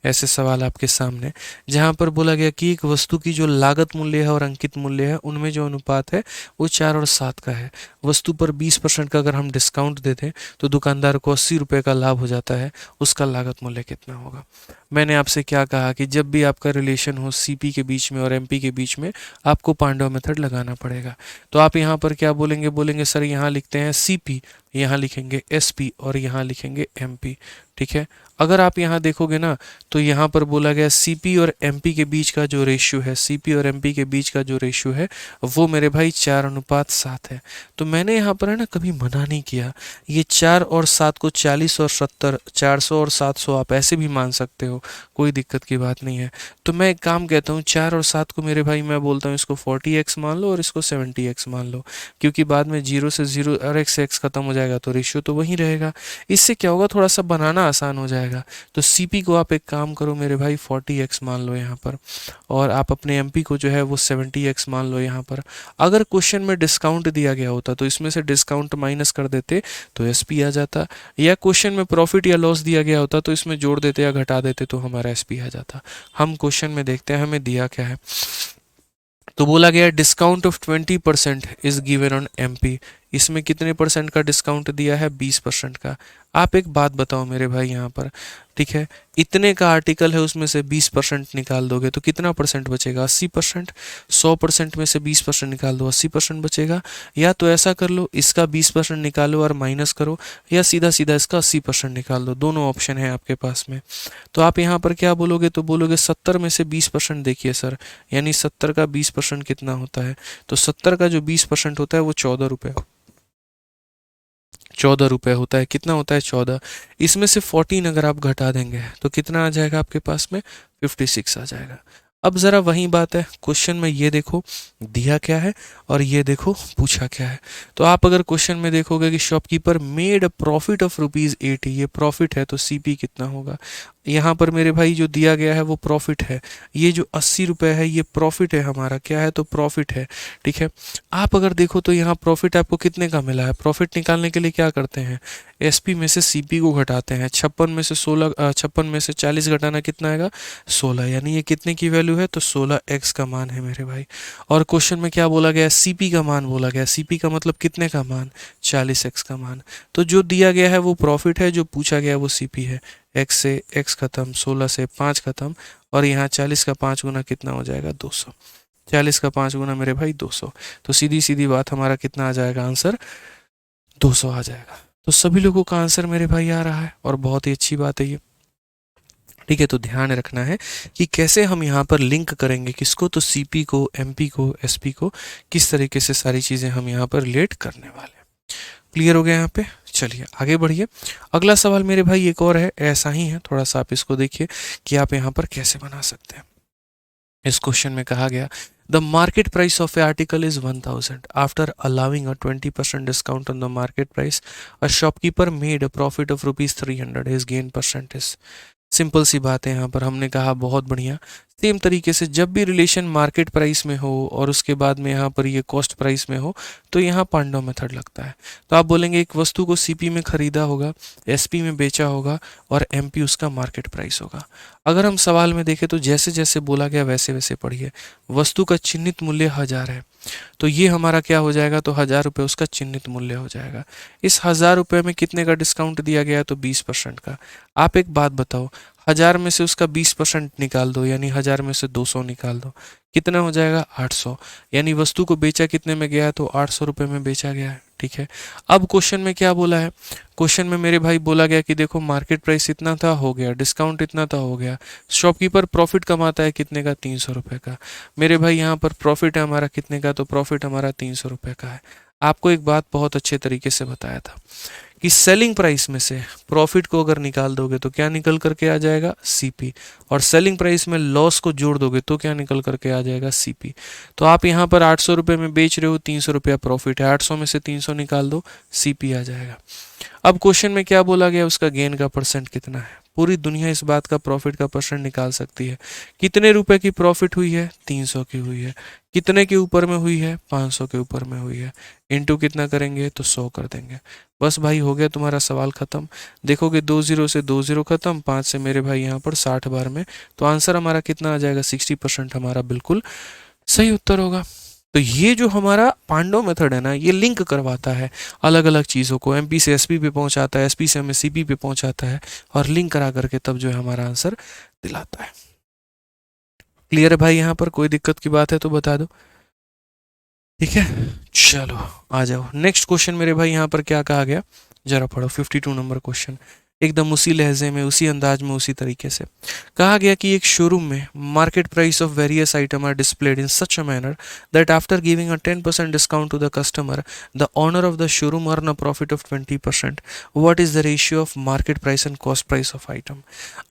S1: ऐसे सवाल आपके सामने, जहां पर बोला गया कि एक वस्तु की जो लागत मूल्य है और अंकित मूल्य है, उनमें जो अनुपात है वो 4 और 7 का है। वस्तु पर 20% का अगर हम डिस्काउंट दे दें तो दुकानदार को 80 रुपये का लाभ हो जाता है। उसका लागत मूल्य कितना होगा? मैंने आपसे क्या कहा कि जब भी आपका रिलेशन हो सीपी के बीच में और एमपी के बीच में, आपको पांडव मेथड लगाना पड़ेगा। तो आप यहाँ पर क्या बोलेंगे? बोलेंगे सर यहाँ लिखते हैं सीपी, यहाँ लिखेंगे एसपी, और यहाँ लिखेंगे एमपी। ठीक है, अगर आप यहाँ देखोगे ना, तो यहाँ पर बोला गया सीपी और एमपी के बीच का जो रेशियो है, सीपी और एमपी के बीच का जो रेशियो है, वो मेरे भाई 4:7 है। तो मैंने यहाँ पर है ना कभी मना नहीं किया। ये 4 और 7 को 40 और 70, 400 और 700 आप ऐसे भी मान सकते हो, कोई दिक्कत की बात नहीं है। तो मैं एक काम कहता हूँ, 4 और 7 को मेरे भाई मैं बोलता हूँ इसको 40x मान लो और इसको 70x मान लो, क्योंकि बाद में 0 से 0 और x से x खत्म हो जाएगा तो रेशियो तो वही रहेगा। इससे क्या होगा, थोड़ा सा बनाना आसान हो जाएगा। तो सीपी को आप एक काम करो मेरे भाई 40x मान लो यहाँ पर, और आप अपने एमपी को जो है वो 70x मान लो यहाँ पर। अगर क्वेश्चन में डिस्काउंट दिया गया होता तो इसमें से डिस्काउंट माइनस कर देते तो एसपी आ जाता, या क्वेश्चन में प्रॉफिट या लॉस दिया गया होता तो इसमें जोड़ देते या घटा देते तो हमारा एसपी आ जाता। हम क्वेश्चन में देखते हैं हमें दिया क्या है। तो बोला गया discount of 20% is given on MP. इसमें कितने परसेंट का डिस्काउंट दिया है? 20% का। आप एक बात बताओ मेरे भाई यहाँ पर, ठीक है, इतने का आर्टिकल है, उसमें से 20% निकाल दोगे तो कितना परसेंट बचेगा? 80%। 100% में से 20% निकाल दो, 80% बचेगा। या तो ऐसा कर लो, इसका 20% निकालो और माइनस करो, या सीधा सीधा इसका 80% निकाल दो। दोनों ऑप्शन है आपके पास में। तो आप यहाँ पर क्या बोलोगे? तो बोलोगे 70 में से 20% देखिए सर, यानी 70 का 20% कितना होता है? तो 70 का जो 20% होता है वो 14 रुपये, 14 रुपये होता है। कितना होता है? 14। इसमें से 14 अगर आप घटा देंगे तो कितना आ जाएगा आपके पास में? 56 आ जाएगा। अब ज़रा वही बात है, क्वेश्चन में ये देखो दिया क्या है और ये देखो पूछा क्या है। तो आप अगर क्वेश्चन में देखोगे कि shopkeeper made a profit of ₹80, ये प्रॉफिट है तो सीपी कितना होगा? यहाँ पर मेरे भाई जो दिया गया है वो प्रॉफिट है। ये जो 80 रुपये है ये प्रॉफिट है हमारा, क्या है? तो प्रॉफिट है। ठीक है, आप अगर देखो तो यहाँ प्रॉफिट आपको कितने का मिला है? प्रॉफिट निकालने के लिए क्या करते हैं? एसपी में से सीपी को घटाते हैं। 56 में से 16, 56 में से 40 घटाना कितना आएगा? 16। यानी ये कितने की वैल्यू है? तो 16x का मान है मेरे भाई। और क्वेश्चन में क्या बोला गया? सीपी का मान बोला गया। सीपी का मतलब कितने का मान? 40x का मान। तो जो दिया गया है वो प्रॉफिट है, जो पूछा गया वो सीपी है। x से x खत्म, 16 से 5 खत्म, और यहाँ 40 का 5 गुना कितना हो जाएगा? 200। 40 का 5 गुना मेरे भाई 200। तो सीधी सीधी बात हमारा कितना आ जाएगा? आंसर 200 आ जाएगा। तो सभी लोगों का आंसर मेरे भाई आ रहा है, और बहुत ही अच्छी बात है ये। ठीक है, तो ध्यान रखना है कि कैसे हम यहाँ पर लिंक करेंगे किसको? तो सीपी को, एमपी को, एसपी को, किस तरीके से सारी चीज़ें हम यहाँ पर रिलेट करने वाले हैं। क्लियर हो गया यहाँ पे? चलिए आगे बढ़िए। अगला सवाल मेरे भाई एक और है, ऐसा ही है, थोड़ा सा आप इसको देखिए कि आप यहाँ पर कैसे बना सकते हैं। इस क्वेश्चन में कहा गया the market price of a article is 1000 after allowing a 20% discount on the market price a shopkeeper made a profit of ₹300, his gain percent is simple सी बात है, यहाँ पर हमने कहा बहुत बढ़िया। सेम तरीके से जब भी रिलेशन मार्केट प्राइस में हो और उसके बाद में यहाँ पर ये कॉस्ट प्राइस में हो तो यहाँ पांडव मेथड लगता है। तो आप बोलेंगे एक वस्तु को सीपी में खरीदा होगा, एसपी में बेचा होगा और एमपी उसका मार्केट प्राइस होगा। अगर हम सवाल में देखें तो जैसे जैसे बोला गया वैसे वैसे पढ़िए। वस्तु का चिन्हित मूल्य 1000 है, तो ये हमारा क्या हो जाएगा, तो 1000 रुपये उसका चिन्हित मूल्य हो जाएगा। इस 1000 रुपये में कितने का डिस्काउंट दिया गया है, तो 20% का। आप एक बात बताओ, 1000 में से उसका 20% निकाल दो, यानी 1000 में से 200 निकाल दो, कितना हो जाएगा, 800। यानी वस्तु को बेचा कितने में गया है, तो 800 रुपये में बेचा गया है। ठीक है, अब क्वेश्चन में क्या बोला है, क्वेश्चन में मेरे भाई बोला गया कि देखो मार्केट प्राइस इतना था, हो गया, डिस्काउंट इतना था, हो गया। शॉपकीपर प्रॉफिट कमाता है कितने का, 300 रुपये का। मेरे भाई यहाँ पर प्रॉफिट है हमारा कितने का, तो प्रॉफिट हमारा 300 रुपये का है। आपको एक बात बहुत अच्छे तरीके से बताया था कि सेलिंग प्राइस में से प्रॉफिट को अगर निकाल दोगे तो क्या निकल करके आ जाएगा, सीपी। और सेलिंग प्राइस में लॉस को जोड़ दोगे तो क्या निकल करके आ जाएगा, सीपी। तो आप यहाँ पर 800 रुपये में बेच रहे हो, 300 रुपया प्रॉफिट है, 800 में से 300 निकाल दो, सीपी आ जाएगा। अब क्वेश्चन में क्या बोला गया, उसका गेन का परसेंट कितना है। पूरी दुनिया इस बात का प्रॉफिट का परसेंट निकाल सकती है। कितने रुपए की प्रॉफिट हुई है, 300 की हुई है। कितने के ऊपर में हुई है, 500 के ऊपर में हुई है। इनटू कितना करेंगे, तो 100 कर देंगे। बस भाई हो गया तुम्हारा सवाल खत्म। देखोगे 2 0 से 2 0 खत्म, 5 से मेरे भाई यहाँ पर 60 बार में, तो आंसर हमारा कितना आ जाएगा, 60% हमारा बिल्कुल सही उत्तर होगा। तो ये जो हमारा पांडव मेथड है ना, ये लिंक करवाता है अलग अलग चीज़ों को, एमपी से एसपी पे पहुंचाता है, एसपी से हमें सीपी पे पहुंचाता है, और लिंक करा करके तब जो है हमारा आंसर दिलाता है। क्लियर है भाई, यहाँ पर कोई दिक्कत की बात है तो बता दो। ठीक है, चलो आ जाओ नेक्स्ट क्वेश्चन। मेरे भाई यहाँ पर क्या कहा गया, जरा पढ़ो। 52 नंबर क्वेश्चन, एकदम उसी लहजे में, उसी अंदाज में, उसी तरीके से कहा गया कि एक शोरूम में market price of various item are displayed in such a manner that after giving a 10% discount to the customer the owner of the showroom earn a profit of 20%। What is the ratio of market price and cost price of item.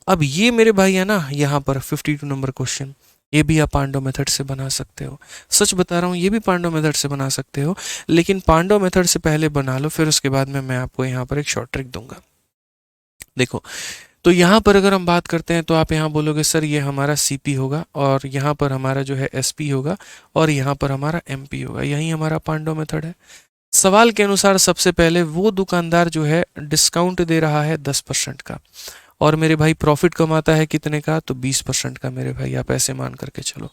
S1: अब ये मेरे भाई है ना, यहाँ पर 52 number question, ये भी आप पांडव मेथड से बना सकते हो। सच बता रहा हूँ, ये भी पांडव मेथड से बना सकते हो, लेकिन पांडव मेथड से पहले बना लो, फिर उसके बाद में मैं आपको यहाँ पर एक शॉर्ट ट्रिक दूंगा। देखो, तो यहाँ पर अगर हम बात करते हैं तो आप यहाँ बोलोगे सर ये हमारा सीपी होगा, और यहाँ पर हमारा जो है एसपी होगा, और यहाँ पर हमारा एमपी होगा। यही हमारा पांडव मेथड है। सवाल के अनुसार सबसे पहले वो दुकानदार जो है डिस्काउंट दे रहा है 10% का, और मेरे भाई प्रॉफिट कमाता है कितने का, तो 20% का। मेरे भाई आप ऐसे मान करके चलो,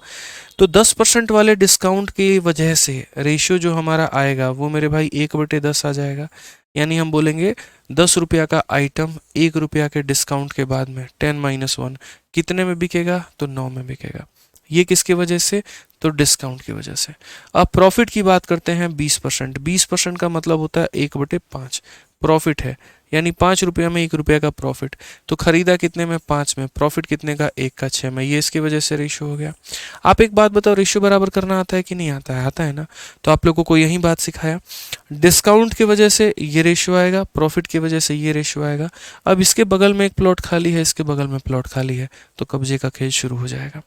S1: तो 10% वाले डिस्काउंट की वजह से रेशियो जो हमारा आएगा वो मेरे भाई 1/10 आ जाएगा। यानी हम बोलेंगे 10 रुपया का आइटम 1 रुपया के डिस्काउंट के बाद में 10 - 1 कितने में बिकेगा, तो 9 में बिकेगा। ये किसकी वजह से, तो डिस्काउंट की वजह से। अब प्रॉफिट की बात करते हैं, 20%। 20% का मतलब होता है 1/5 प्रॉफिट है, यानी 5 रुपया में 1 रुपया का प्रॉफिट। तो खरीदा कितने में, 5 में, प्रॉफिट कितने का, 1 का 6 में। ये इसकी वजह से रेशियो हो गया। आप एक बात बताओ, रेशियो बराबर करना आता है कि नहीं आता है, आता है ना। तो आप लोगों को यही बात सिखाया, डिस्काउंट की वजह से ये रेशियो आएगा, प्रॉफिट की वजह से ये रेशियो आएगा। अब इसके बगल में एक प्लॉट खाली है, इसके बगल में प्लॉट खाली है, तो कब्जे का खेल शुरू हो जाएगा।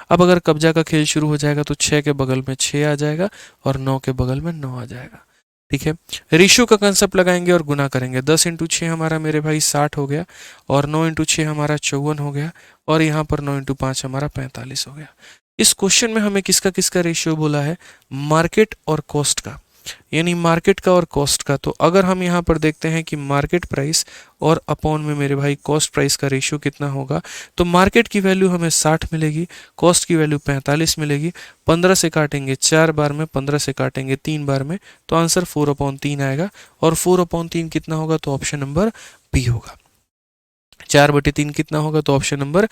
S1: अब अगर कब्जा का खेल शुरू हो जाएगा तो 6 के बगल में 6 आ जाएगा, और 9 के बगल में 9 आ जाएगा। ठीक है, रेशियो का कंसेप्ट लगाएंगे और गुना करेंगे। 10 × 6 हमारा मेरे भाई 60 हो गया, और 9 × 6 हमारा 54 हो गया, और यहाँ पर 9 × 5 हमारा 45 हो गया। इस क्वेश्चन में हमें किसका किसका रेशियो बोला है, मार्केट और कॉस्ट का, यानी मार्केट का और कॉस्ट का। तो अगर हम यहाँ पर देखते हैं कि मार्केट प्राइस और अपॉन में मेरे भाई कॉस्ट प्राइस का रेशियो कितना होगा, तो मार्केट की वैल्यू हमें 60 मिलेगी, कॉस्ट की वैल्यू 45 मिलेगी। 15 से काटेंगे 4 बार में, 15 से काटेंगे 3 बार में, तो आंसर 4/3 आएगा। और 4/3 कितना होगा, तो ऑप्शन नंबर बी होगा। 4/3 कितना होगा, तो ऑप्शन नंबर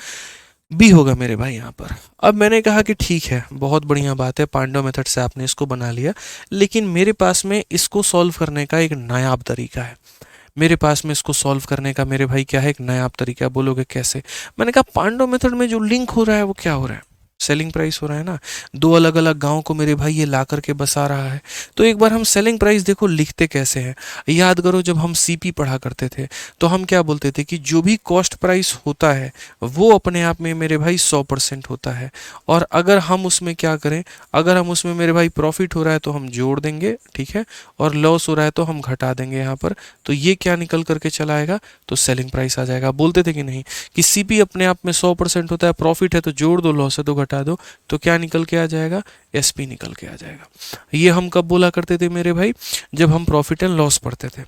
S1: बी होगा मेरे भाई यहाँ पर। अब मैंने कहा कि ठीक है, बहुत बढ़िया बात है, पांडव मेथड से आपने इसको बना लिया, लेकिन मेरे पास में इसको सॉल्व करने का एक नायाब तरीका है। मेरे पास में इसको सॉल्व करने का मेरे भाई क्या है, एक नायाब तरीका। बोलोगे कैसे। मैंने कहा पांडव मेथड में जो लिंक हो रहा है वो क्या हो रहा है, सेलिंग प्राइस हो रहा है ना, दो अलग अलग गांव को मेरे भाई ये ला करके बसा रहा है। तो एक बार हम सेलिंग प्राइस देखो लिखते कैसे हैं, याद करो जब हम सीपी पढ़ा करते थे तो हम क्या बोलते थे कि जो भी कॉस्ट प्राइस होता है वो अपने आप में मेरे भाई 100% होता है, और अगर हम उसमें क्या करें, अगर हम उसमें मेरे भाई प्रॉफिट हो रहा है तो हम जोड़ देंगे, ठीक है, और लॉस हो रहा है तो हम घटा देंगे यहाँ पर। तो ये क्या निकल करके चला आएगा, तो सेलिंग प्राइस आ जाएगा। बोलते थे कि नहीं कि सीपी अपने आप में 100% होता है, प्रॉफिट है तो जोड़ दो, लॉस है तो घटा दो, तो क्या निकल के आ जाएगा, एसपी निकल के आ जाएगा। ये हम कब बोला करते थे मेरे भाई, जब हम प्रॉफिट एंड लॉस पढ़ते थे,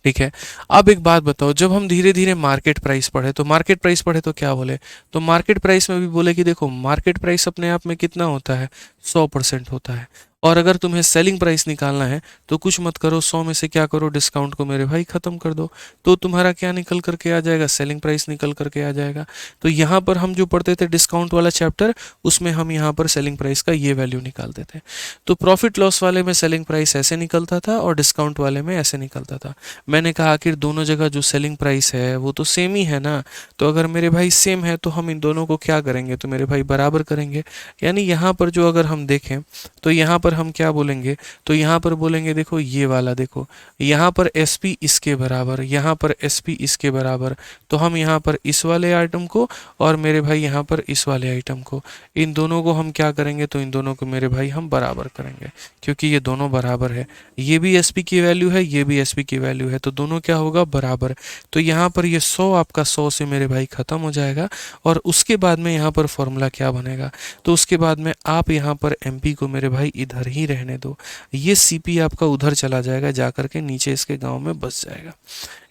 S1: ठीक है। अब एक बात बताओ, जब हम धीरे धीरे मार्केट प्राइस पढ़े तो मार्केट प्राइस पढ़े तो क्या बोले, तो मार्केट प्राइस में भी बोले कि देखो मार्केट प्राइस अपने आप में कितना होता है, 100% होता है। और अगर तुम्हें सेलिंग प्राइस निकालना है तो कुछ मत करो, 100 में से क्या करो, डिस्काउंट को मेरे भाई खत्म कर दो, तो तुम्हारा क्या निकल करके आ जाएगा, सेलिंग प्राइस निकल करके आ जाएगा। तो यहाँ पर हम जो पढ़ते थे डिस्काउंट वाला चैप्टर, उसमें हम यहाँ पर सेलिंग प्राइस का ये वैल्यू निकालते थे। तो प्रॉफिट लॉस वाले में सेलिंग प्राइस ऐसे निकलता था और डिस्काउंट वाले में ऐसे निकलता था। मैंने कहा आखिर दोनों जगह जो सेलिंग प्राइस है वो तो सेम ही है ना, तो अगर मेरे भाई सेम है तो हम इन दोनों को क्या करेंगे, तो मेरे भाई बराबर करेंगे। यानी यहाँ पर जो अगर हम देखें तो यहाँ पर हम क्या बोलेंगे, तो यहाँ पर बोलेंगे देखो ये वाला देखो, यहाँ पर एसपी इसके बराबर, यहाँ पर एसपी इसके बराबर, तो हम यहाँ पर इस वाले आइटम को और मेरे भाई यहाँ पर इस वाले आइटम को, इन दोनों को हम क्या करेंगे, तो इन दोनों को मेरे भाई हम बराबर करेंगे, क्योंकि ये दोनों बराबर है। ये भी एसपी की वैल्यू है, ये भी एसपी की वैल्यू है, तो दोनों क्या होगा, बराबर। तो यहाँ पर ये 100 आपका 100 से मेरे भाई खत्म हो जाएगा, और उसके बाद में यहाँ पर फॉर्मूला क्या बनेगा, तो उसके बाद में आप यहाँ पर एमपी को मेरे भाई इधर ही रहने दो, ये सीपी आपका उधर चला जाएगा, जा करके नीचे इसके गांव में बस जाएगा।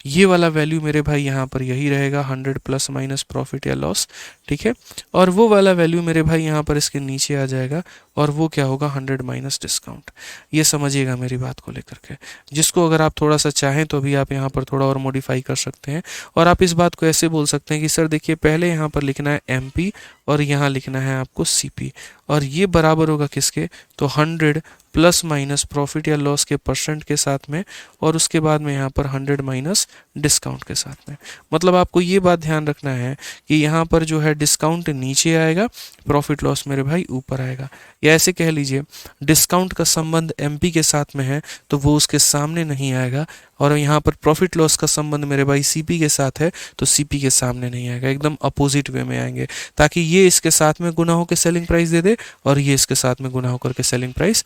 S1: ये वाला वैल्यू मेरे भाई यहाँ पर यही रहेगा, 100 प्लस माइनस प्रॉफिट या लॉस, ठीक है। और वो वाला वैल्यू मेरे भाई यहाँ पर इसके नीचे आ जाएगा, और वो क्या होगा, 100 माइनस डिस्काउंट। ये समझिएगा मेरी बात को लेकर के, जिसको अगर आप थोड़ा सा चाहें तो अभी आप यहाँ पर थोड़ा और मॉडिफाई कर सकते हैं, और आप इस बात को ऐसे बोल सकते हैं कि सर देखिए पहले यहाँ पर लिखना है एमपी और यहाँ लिखना है आपको सीपी, और ये बराबर होगा किसके, तो 100 प्लस माइनस प्रॉफिट या लॉस के परसेंट के साथ में, और उसके बाद में यहाँ पर 100 माइनस डिस्काउंट के साथ में। मतलब आपको ये बात ध्यान रखना है कि यहाँ पर जो है डिस्काउंट नीचे आएगा, प्रॉफिट लॉस मेरे भाई ऊपर आएगा, या ऐसे कह लीजिए डिस्काउंट का संबंध एमपी के साथ में है तो वो उसके सामने नहीं आएगा, और यहाँ पर प्रॉफिट लॉस का संबंध मेरे भाई सीपी के साथ है तो सीपी के सामने नहीं आएगा, एकदम अपोजिट वे में आएंगे, ताकि ये इसके साथ में गुना होकर सेलिंग प्राइस दे दे और ये इसके साथ में गुना होकर के सेलिंग प्राइस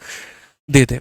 S1: दे दे।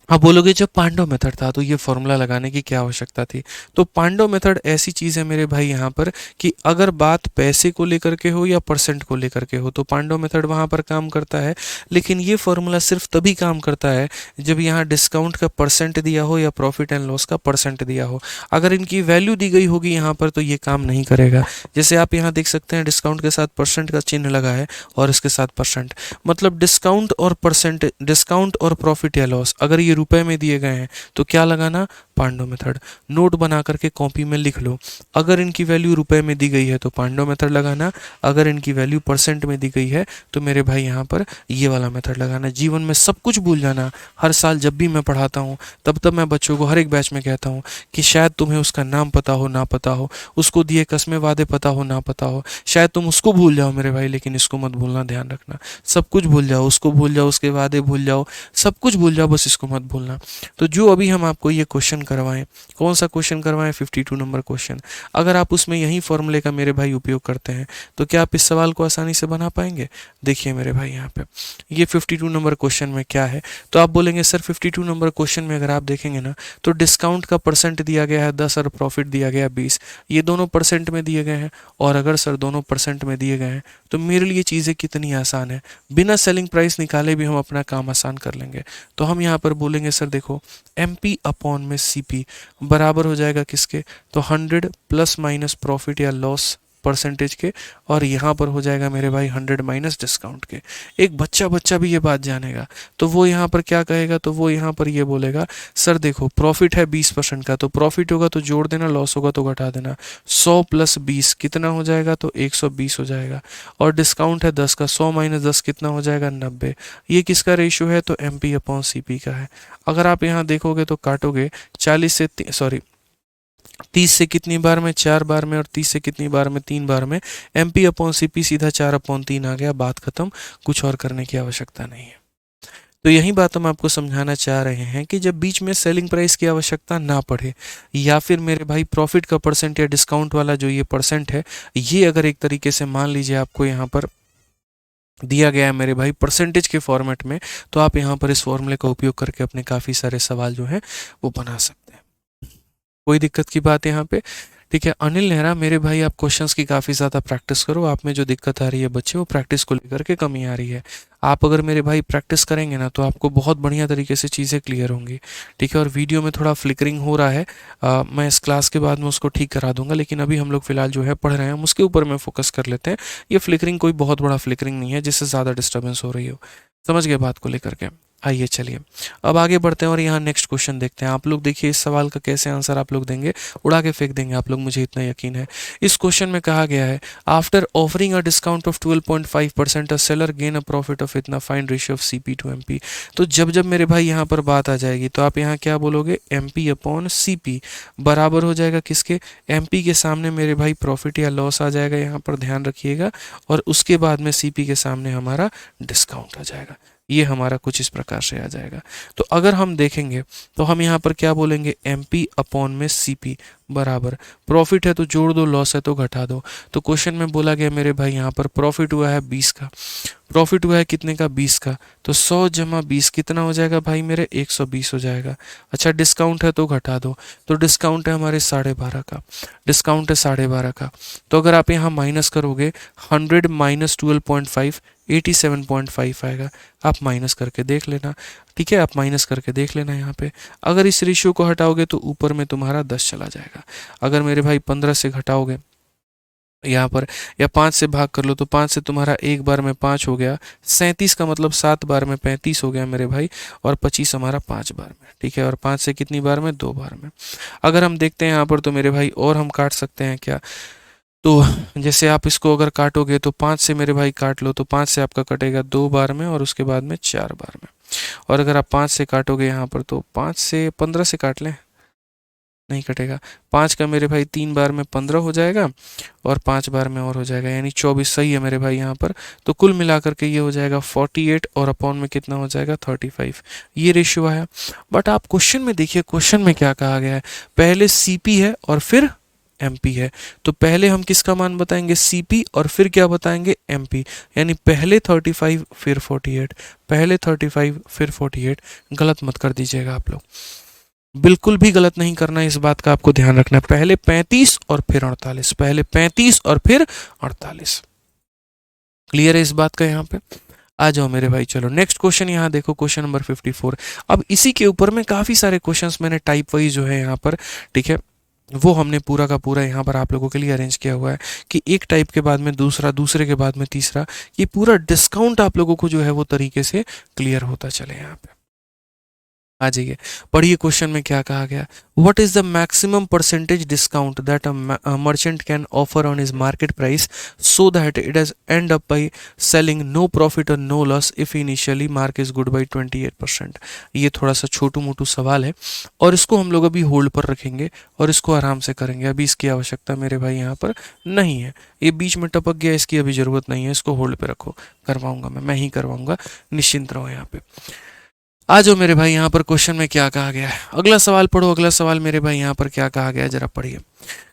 S1: आप बोलोगे जब पांडव मेथड था तो ये फॉर्मूला लगाने की क्या आवश्यकता थी, तो पांडव मेथड ऐसी चीज़ है मेरे भाई यहाँ पर कि अगर बात पैसे को लेकर के हो या परसेंट को लेकर के हो तो पांडव मेथड वहाँ पर काम करता है, लेकिन ये फॉर्मूला सिर्फ तभी काम करता है जब यहाँ डिस्काउंट का परसेंट दिया हो या प्रॉफिट एंड लॉस का परसेंट दिया हो। अगर इनकी वैल्यू दी गई होगी यहाँ पर तो ये काम नहीं करेगा। जैसे आप यहाँ देख सकते हैं डिस्काउंट के साथ परसेंट का चिन्ह लगा है और इसके साथ परसेंट, मतलब डिस्काउंट और परसेंट, डिस्काउंट और प्रॉफिट या लॉस अगर ये रुपए में दिए गए हैं तो क्या लगाना, पांडव मेथड। नोट बना करके कॉपी में लिख लो, अगर इनकी वैल्यू रुपए में दी गई है तो पांडव मेथड लगाना, अगर इनकी वैल्यू परसेंट में दी गई है तो मेरे भाई यहाँ पर ये वाला मेथड लगाना। जीवन में सब कुछ भूल जाना। हर साल जब भी मैं पढ़ाता हूँ तब मैं बच्चों को हर एक बैच में कहता हूँ कि शायद तुम्हें उसका नाम पता हो ना पता हो, उसको दिए कसमें वादे पता हो ना पता हो, शायद तुम उसको भूल जाओ मेरे भाई, लेकिन इसको मत भूलना, ध्यान रखना। सब कुछ भूल जाओ, उसको भूल जाओ, उसके वादे भूल जाओ, सब कुछ भूल जाओ, बस इसको मत भूलना। तो जो अभी हम आपको ये क्वेश्चन करवाएं, कौन सा क्वेश्चन करवाएं, 52 नंबर क्वेश्चन, अगर आप उसमें यही फॉर्मूले का मेरे भाई उपयोग करते हैं तो क्या आप इस सवाल को आसानी से बना पाएंगे। देखिए मेरे भाई यहाँ पे ये 52 नंबर क्वेश्चन में क्या है, तो आप बोलेंगे सर 52 नंबर क्वेश्चन में अगर आप देखेंगे ना तो डिस्काउंट का परसेंट दिया गया है 10 और प्रॉफिट दिया गया है 20, ये दोनों परसेंट में दिए गए हैं, और अगर सर दोनों परसेंट में दिए गए हैं तो मेरे लिए चीज़ें कितनी आसान है, बिना सेलिंग प्राइस निकाले भी हम अपना काम आसान कर लेंगे। तो हम यहाँ पर बोलेंगे सर देखो एमपी अपॉन में सीपी बराबर हो जाएगा किसके, तो 100 प्लस माइनस प्रॉफिट या लॉस परसेंटेज के, और यहाँ पर हो जाएगा मेरे भाई 100 माइनस डिस्काउंट के। एक बच्चा भी ये बात जानेगा तो वो यहाँ पर क्या कहेगा, तो वो यहाँ पर ये बोलेगा सर देखो प्रॉफिट है 20% का, तो प्रॉफिट होगा तो जोड़ देना, लॉस होगा तो घटा देना, 100 प्लस 20 कितना हो जाएगा, तो 120 हो जाएगा, और डिस्काउंट है 10 का, 100 माइनस 10 कितना हो जाएगा, 90। ये किसका रेशियो है, तो एमपी अपॉन सीपी का है। अगर आप यहाँ देखोगे तो काटोगे 40 से सॉरी 30 से कितनी बार में, 4 बार में, और 30 से कितनी बार में, 3 बार में। MP अपॉन CP सीधा 4/3 आ गया, बात खत्म, कुछ और करने की आवश्यकता नहीं है। तो यही बात हम आपको समझाना चाह रहे हैं कि जब बीच में सेलिंग प्राइस की आवश्यकता ना पड़े, या फिर मेरे भाई प्रॉफिट का परसेंट या डिस्काउंट वाला जो ये परसेंट है, ये अगर एक तरीके से मान लीजिए आपको यहाँ पर दिया गया है मेरे भाई परसेंटेज के फॉर्मेट में, तो आप यहाँ पर इस फॉर्मूले का उपयोग करके अपने काफ़ी सारे सवाल जो हैं वो बना सकते हैं। कोई दिक्कत की बात यहाँ पे? ठीक है अनिल नेहरा, मेरे भाई आप क्वेश्चंस की काफ़ी ज़्यादा प्रैक्टिस करो। आप में जो दिक्कत आ रही है बच्चे, वो प्रैक्टिस को लेकर के कमी आ रही है। आप अगर मेरे भाई प्रैक्टिस करेंगे ना, तो आपको बहुत बढ़िया तरीके से चीज़ें क्लियर होंगी। ठीक है, और वीडियो में थोड़ा फ्लिकरिंग हो रहा है, मैं इस क्लास के बाद में उसको ठीक करा दूंगा, लेकिन अभी हम लोग फिलहाल जो है पढ़ रहे हैं, हम उसके ऊपर में फोकस कर लेते हैं। ये फ्लिकरिंग कोई बहुत बड़ा फ्लिकरिंग नहीं है जिससे ज़्यादा डिस्टर्बेंस हो रही हो। समझ गए बात को लेकर के? आइए चलिए अब आगे बढ़ते हैं और यहाँ नेक्स्ट क्वेश्चन देखते हैं। आप लोग देखिए इस सवाल का कैसे आंसर आप लोग देंगे, उड़ा के फेंक देंगे आप लोग, मुझे इतना यकीन है। इस क्वेश्चन में कहा गया है, after offering a discount of 12.5% a seller gain a profit of इतना, find ratio of CP to MP। तो जब जब मेरे भाई यहाँ पर बात आ जाएगी, तो आप यहाँ क्या बोलोगे, MP अपॉन CP बराबर हो जाएगा किसके, MP के सामने मेरे भाई प्रॉफिट या लॉस आ जाएगा, यहाँ पर ध्यान रखिएगा, और उसके बाद में CP के सामने हमारा डिस्काउंट आ जाएगा। ये हमारा कुछ इस प्रकार से आ जाएगा। तो अगर हम देखेंगे तो हम यहाँ पर क्या बोलेंगे, MP अपॉन में CP बराबर, प्रॉफिट है तो जोड़ दो, लॉस है तो घटा दो। तो क्वेश्चन में बोला गया मेरे भाई यहाँ पर प्रॉफिट हुआ है 20 का, प्रॉफिट हुआ है कितने का, 20 का, तो 100 जमा 20 कितना हो जाएगा भाई मेरे, 120 हो जाएगा। अच्छा डिस्काउंट है तो घटा दो, तो डिस्काउंट है हमारे 12.5 का, डिस्काउंट है 12.5 का। तो अगर आप यहाँ माइनस करोगे, 100 माइनस 12.5 87.5 आएगा। आप माइनस करके देख लेना। ठीक है, आप माइनस करके देख लेना यहाँ पे। अगर इस रेशियो को हटाओगे तो ऊपर में तुम्हारा 10 चला जाएगा। अगर मेरे भाई 15 से घटाओगे यहाँ पर, या 5 से भाग कर लो, तो 5 से तुम्हारा एक बार में 5 हो गया, 37 का मतलब 7 बार में 35 हो गया मेरे भाई, और 25 हमारा 5 बार में। ठीक है, और 5 से कितनी बार में, 2 बार में। अगर हम देखते हैं यहाँ पर तो मेरे भाई और हम काट सकते हैं क्या, तो जैसे आप इसको अगर काटोगे तो 5 से मेरे भाई काट लो, तो 5 से आपका कटेगा 2 बार में, और उसके बाद में 4 बार में। और अगर आप 5 से काटोगे यहाँ पर, तो 5 से 15 से काट लें, नहीं कटेगा। 5 का मेरे भाई 3 बार में 15 हो जाएगा, और 5 बार में और हो जाएगा, यानी 24 सही है मेरे भाई यहाँ पर। तो कुल मिलाकर के ये हो जाएगा 48, और अपॉन में कितना हो जाएगा, 35। ये रेशियो है। बट आप क्वेश्चन में देखिए, क्वेश्चन में क्या कहा गया है, पहले CP है और फिर MP है। तो पहले हम किसका मान बताएंगे, CP, और फिर क्या बताएंगे, MP। यानी पहले 35 फिर 48, पहले 35 फिर 48। गलत मत कर दीजिएगा आप लोग, बिल्कुल भी गलत नहीं करना है, इस बात का आपको ध्यान रखना है। पहले 35 और फिर 48, पहले 35 और फिर 48। क्लियर है इस बात का? यहाँ पे आ जाओ मेरे भाई, चलो नेक्स्ट क्वेश्चन यहाँ देखो, क्वेश्चन नंबर 54। अब इसी के ऊपर में काफ़ी सारे क्वेश्चंस मैंने टाइप वाइज जो है यहाँ पर, ठीक है, वो हमने पूरा का पूरा यहाँ पर आप लोगों के लिए अरेंज किया हुआ है, कि एक टाइप के बाद में दूसरा, दूसरे के बाद में तीसरा, ये पूरा डिस्काउंट आप लोगों को जो है वो तरीके से क्लियर होता चले। यहाँ पे आ जाइए, पढ़िए क्वेश्चन में क्या कहा गया। What is the maximum percentage discount that a merchant can offer on his market price so that it has end up by selling no profit और no loss if initially mark is good by 28%। ये थोड़ा सा छोटू मोटू सवाल है, और इसको हम लोग अभी होल्ड पर रखेंगे और इसको आराम से करेंगे। अभी इसकी आवश्यकता मेरे भाई यहाँ पर नहीं है, ये बीच में टपक गया, इसकी अभी ज़रूरत नहीं है, इसको होल्ड पे रखो। करवाऊंगा मैं ही करवाऊंगा, निश्चिंत रहो यहाँ पे। आ जाओ मेरे भाई, यहाँ पर क्वेश्चन में क्या कहा गया है, अगला सवाल पढ़ो। अगला सवाल मेरे भाई यहाँ पर क्या कहा गया है, जरा पढ़िए।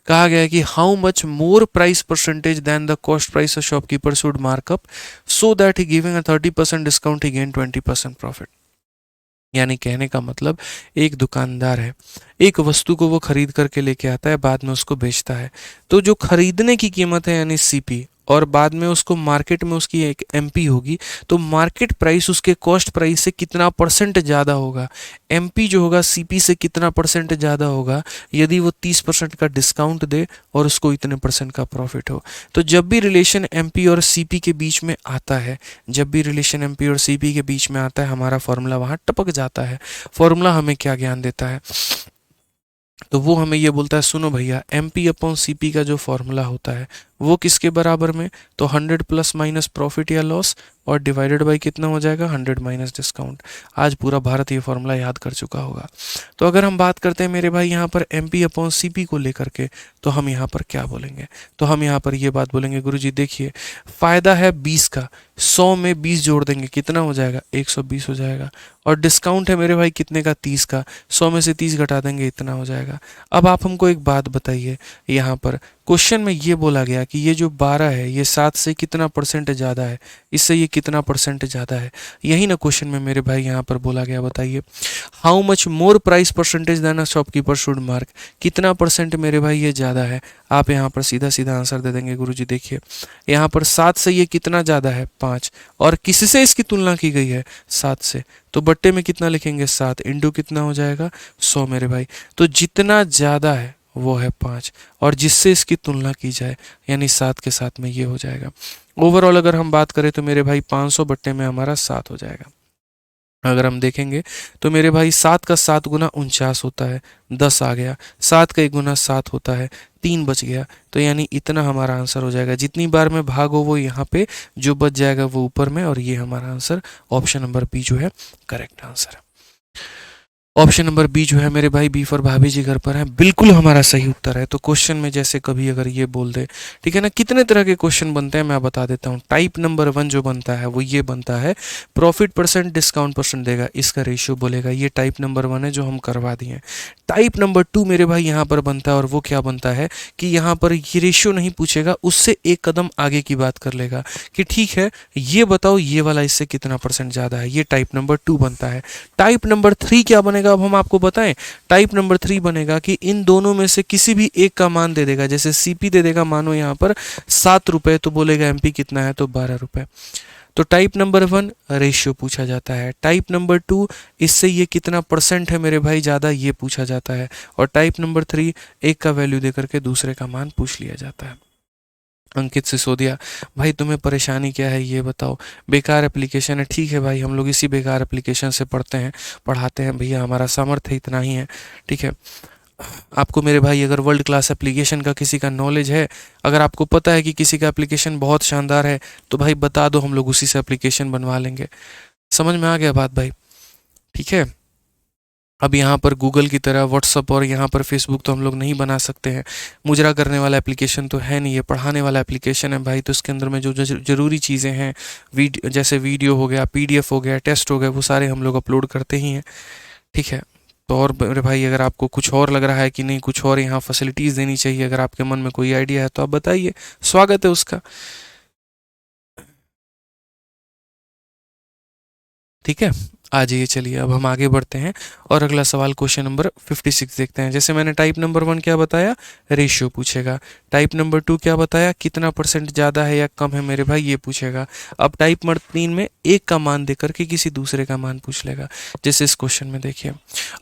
S1: कहा गया है कि how much more price percentage than the cost price a shopkeeper should mark up so that he giving a 30% discount he gain 20% profit. यानी कहने का मतलब, एक दुकानदार है, एक वस्तु को वो खरीद करके लेके आता है, बाद में उसको बेचता है। तो जो खरीदने की कीमत है यानी CP, और बाद में उसको मार्केट में उसकी एक MP होगी, तो मार्केट प्राइस उसके कॉस्ट प्राइस से कितना परसेंट ज़्यादा होगा, MP जो होगा CP से कितना परसेंट ज़्यादा होगा, यदि वो 30% का डिस्काउंट दे और उसको इतने % का प्रॉफिट हो। तो जब भी रिलेशन MP और CP के बीच में आता है, जब भी रिलेशन MP और CP के बीच में आता है, हमारा फॉर्मूला वहाँ टपक जाता है। फॉर्मूला हमें क्या ज्ञान देता है, तो वो हमें ये बोलता है, सुनो भैया, MP अपॉन CP का जो फॉर्मूला होता है वो किसके बराबर में, तो 100 प्लस माइनस प्रॉफिट या लॉस और डिवाइडेड बाई कितना हो जाएगा 100 माइनस डिस्काउंट। आज पूरा भारत ये फॉर्मूला याद कर चुका होगा। तो अगर हम बात करते हैं मेरे भाई यहाँ पर MP अपॉन CP को लेकर के, तो हम यहाँ पर क्या बोलेंगे, तो हम यहाँ पर ये बात बोलेंगे गुरुजी देखिए फ़ायदा है 20 का, 100 में 20 जोड़ देंगे कितना हो जाएगा 120 हो जाएगा, और डिस्काउंट है मेरे भाई कितने का 30 का, 100 में से 30 घटा देंगे इतना हो जाएगा। अब आप हमको एक बात बताइए, यहाँ पर क्वेश्चन में ये बोला गया कि ये जो 12 है ये 7 से कितना परसेंट ज़्यादा है, इससे ये कितना परसेंट ज़्यादा है, यही ना क्वेश्चन में मेरे भाई यहाँ पर बोला गया। बताइए how much more price percentage than a shopkeeper should mark, कितना परसेंट मेरे भाई ये ज़्यादा है। आप यहाँ पर सीधा सीधा आंसर दे देंगे गुरुजी देखिए यहाँ पर 7 से ये कितना ज़्यादा है 5, और किससे इसकी तुलना की गई है 7 से, तो बट्टे में कितना लिखेंगे 7 इंटू कितना हो जाएगा 100 मेरे भाई। तो जितना ज़्यादा है वो है 5, और जिससे इसकी तुलना की जाए यानी 7 के साथ में ये हो जाएगा। ओवरऑल अगर हम बात करें तो मेरे भाई 500 बट्टे में हमारा 7 हो जाएगा। अगर हम देखेंगे तो मेरे भाई 7 का 7 गुना 49 होता है, 10 आ गया, 7 का 1 गुना 7 होता है, 3 बच गया, तो यानी इतना हमारा आंसर हो जाएगा। जितनी बार में भाग हो वो यहाँ पे, जो बच जाएगा वो ऊपर में, और ये हमारा आंसर ऑप्शन नंबर बी जो है करेक्ट आंसर है। ऑप्शन नंबर बी जो है मेरे भाई बी फॉर भाभी जी घर पर है, बिल्कुल हमारा सही उत्तर है। तो क्वेश्चन में जैसे कभी अगर ये बोल दे, ठीक है ना, कितने तरह के क्वेश्चन बनते हैं मैं बता देता हूँ। टाइप नंबर 1 जो बनता है वो ये बनता है प्रॉफिट परसेंट डिस्काउंट परसेंट देगा, इसका रेशियो बोलेगा, ये टाइप नंबर 1 है जो हम करवा दिए। टाइप नंबर 2 मेरे भाई यहाँ पर बनता है, और वो क्या बनता है कि यहाँ पर ये रेशियो नहीं पूछेगा, उससे एक कदम आगे की बात कर लेगा कि ठीक है ये बताओ ये वाला इससे कितना परसेंट ज़्यादा है, ये टाइप नंबर 2 बनता है। टाइप नंबर 3 क्या बनेगा अब हम आपको बताएं। टाइप नंबर 3 बनेगा कि इन दोनों में से किसी भी एक का मान दे देगा, जैसे CP दे देगा मानो यहाँ पर 7 रुपये, तो बोलेगा MP कितना है, तो 12 रुपये। तो टाइप नंबर 1 रेशियो पूछा जाता है, टाइप नंबर 2 इससे ये कितना परसेंट है मेरे भाई ज़्यादा ये पूछा जाता है, और टाइप नंबर 3 एक का वैल्यू दे करके दूसरे का मान पूछ लिया जाता है। अंकित सिसोदिया, भाई तुम्हें परेशानी क्या है ये बताओ, बेकार एप्लीकेशन है। ठीक है भाई, हम लोग इसी बेकार एप्लीकेशन से पढ़ते हैं पढ़ाते हैं भैया, हमारा सामर्थ्य इतना ही है। ठीक है, आपको मेरे भाई अगर वर्ल्ड क्लास एप्लीकेशन का किसी का नॉलेज है, अगर आपको पता है कि किसी का एप्लीकेशन बहुत शानदार है, तो भाई बता दो, हम लोग उसी से एप्लीकेशन बनवा लेंगे। समझ में आ गया बात भाई? ठीक है, अब यहाँ पर गूगल की तरह व्हाट्सअप और यहाँ पर फेसबुक तो हम लोग नहीं बना सकते हैं। मुजरा करने वाला एप्लीकेशन तो है नहीं, ये पढ़ाने वाला एप्लीकेशन है भाई। तो इसके अंदर में जो ज़रूरी चीज़ें हैं, जैसे वीडियो हो गया, PDF हो गया, टेस्ट हो गया, वो सारे हम लोग अपलोड करते ही हैं। ठीक है, तो और मेरे भाई अगर आपको कुछ और लग रहा है कि नहीं कुछ और यहाँ फैसिलिटीज़ देनी चाहिए, अगर आपके मन में कोई आइडिया है तो आप बताइए, स्वागत है उसका। ठीक है, आ जाइए, चलिए अब हम आगे बढ़ते हैं और अगला सवाल क्वेश्चन नंबर 56 देखते हैं। जैसे मैंने टाइप नंबर 1 क्या बताया, रेशियो पूछेगा। टाइप नंबर 2 क्या बताया, कितना परसेंट ज़्यादा है या कम है मेरे भाई, ये पूछेगा। अब टाइप नंबर 3 में एक का मान देकर के किसी दूसरे का मान पूछ लेगा। जैसे इस क्वेश्चन में देखिए,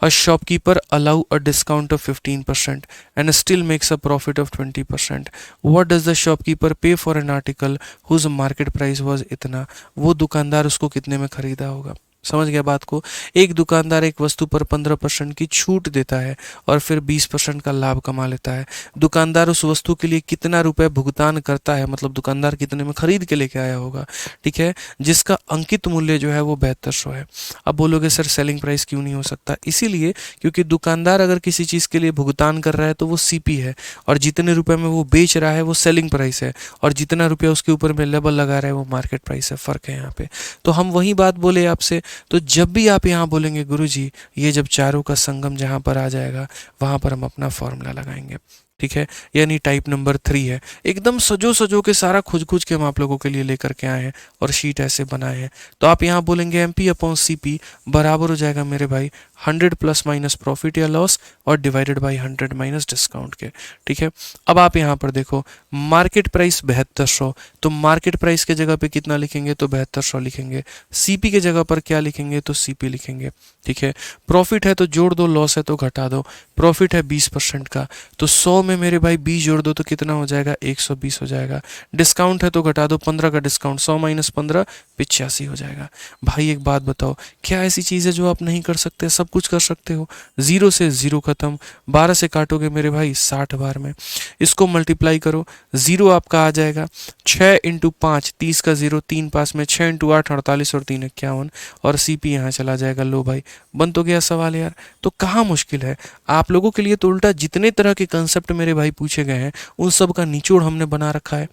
S1: a shopkeeper allow a discount of 15% and still makes a profit of 20%। What does the shopkeeper pay for an article whose market price was इतना। वो दुकानदार उसको कितने में खरीदा होगा। समझ गया बात को? एक दुकानदार एक वस्तु पर 15% की छूट देता है और फिर 20% का लाभ कमा लेता है। दुकानदार उस वस्तु के लिए कितना रुपए भुगतान करता है, मतलब दुकानदार कितने में खरीद के लेके आया होगा, ठीक है, जिसका अंकित मूल्य जो है वो 7200 है। अब बोलोगे सर सेलिंग प्राइस क्यों नहीं हो सकता? इसीलिए क्योंकि दुकानदार अगर किसी चीज़ के लिए भुगतान कर रहा है तो वो CP है, और जितने रुपए में वो बेच रहा है वो सेलिंग प्राइस है, और जितना रुपया उसके ऊपर में लेबल लगा रहा है वो मार्केट प्राइस है। फ़र्क है यहाँ पे। तो हम वही बात बोले आपसे, तो जब भी आप यहाँ बोलेंगे गुरुजी, ये जब चारों का संगम जहाँ पर आ जाएगा वहाँ पर हम अपना फॉर्मूला लगाएंगे। ठीक है, यानी टाइप नंबर 3 है। एकदम सजो सजो के सारा खुज के हम आप लोगों के लिए लेकर के आए हैं और शीट ऐसे बनाए हैं। तो आप यहाँ बोलेंगे MP अपॉन CP बराबर हो जाएगा मेरे भाई 100 प्लस माइनस प्रॉफिट या लॉस और डिवाइडेड बाई 100 माइनस डिस्काउंट के। ठीक है, अब आप यहाँ पर देखो मार्केट प्राइस 7200, तो मार्केट प्राइस के जगह पे कितना लिखेंगे, तो 7200 लिखेंगे। CP के जगह पर क्या लिखेंगे, तो CP लिखेंगे। ठीक है, प्रॉफिट है तो जोड़ दो, लॉस है तो घटा दो। प्रॉफिट है 20% का, तो 100 में मेरे भाई 20 जोड़ दो तो कितना हो जाएगा, 120 हो जाएगा। डिस्काउंट है तो घटा दो, 15 का डिस्काउंट, 100 माइनस 15 85 हो जाएगा। भाई एक बात बताओ, क्या ऐसी चीज़ है जो आप नहीं कर सकते? सब सब कुछ कर सकते हो। 0 से 0 खत्म, 12 से काटोगे मेरे भाई 60 बार में, इसको मल्टीप्लाई करो, 0 आपका आ जाएगा। 6 इंटू 5 30 का 0, 3 पास में 6 इंटू 8 48 और 3 51, और सीपी यहाँ चला जाएगा। लो भाई बन तो गया सवाल यार। तो कहाँ मुश्किल है आप लोगों के लिए, तो उल्टा जितने तरह के कंसेप्ट मेरे भाई पूछे गए हैं उन सब का निचोड़ हमने बना रखा है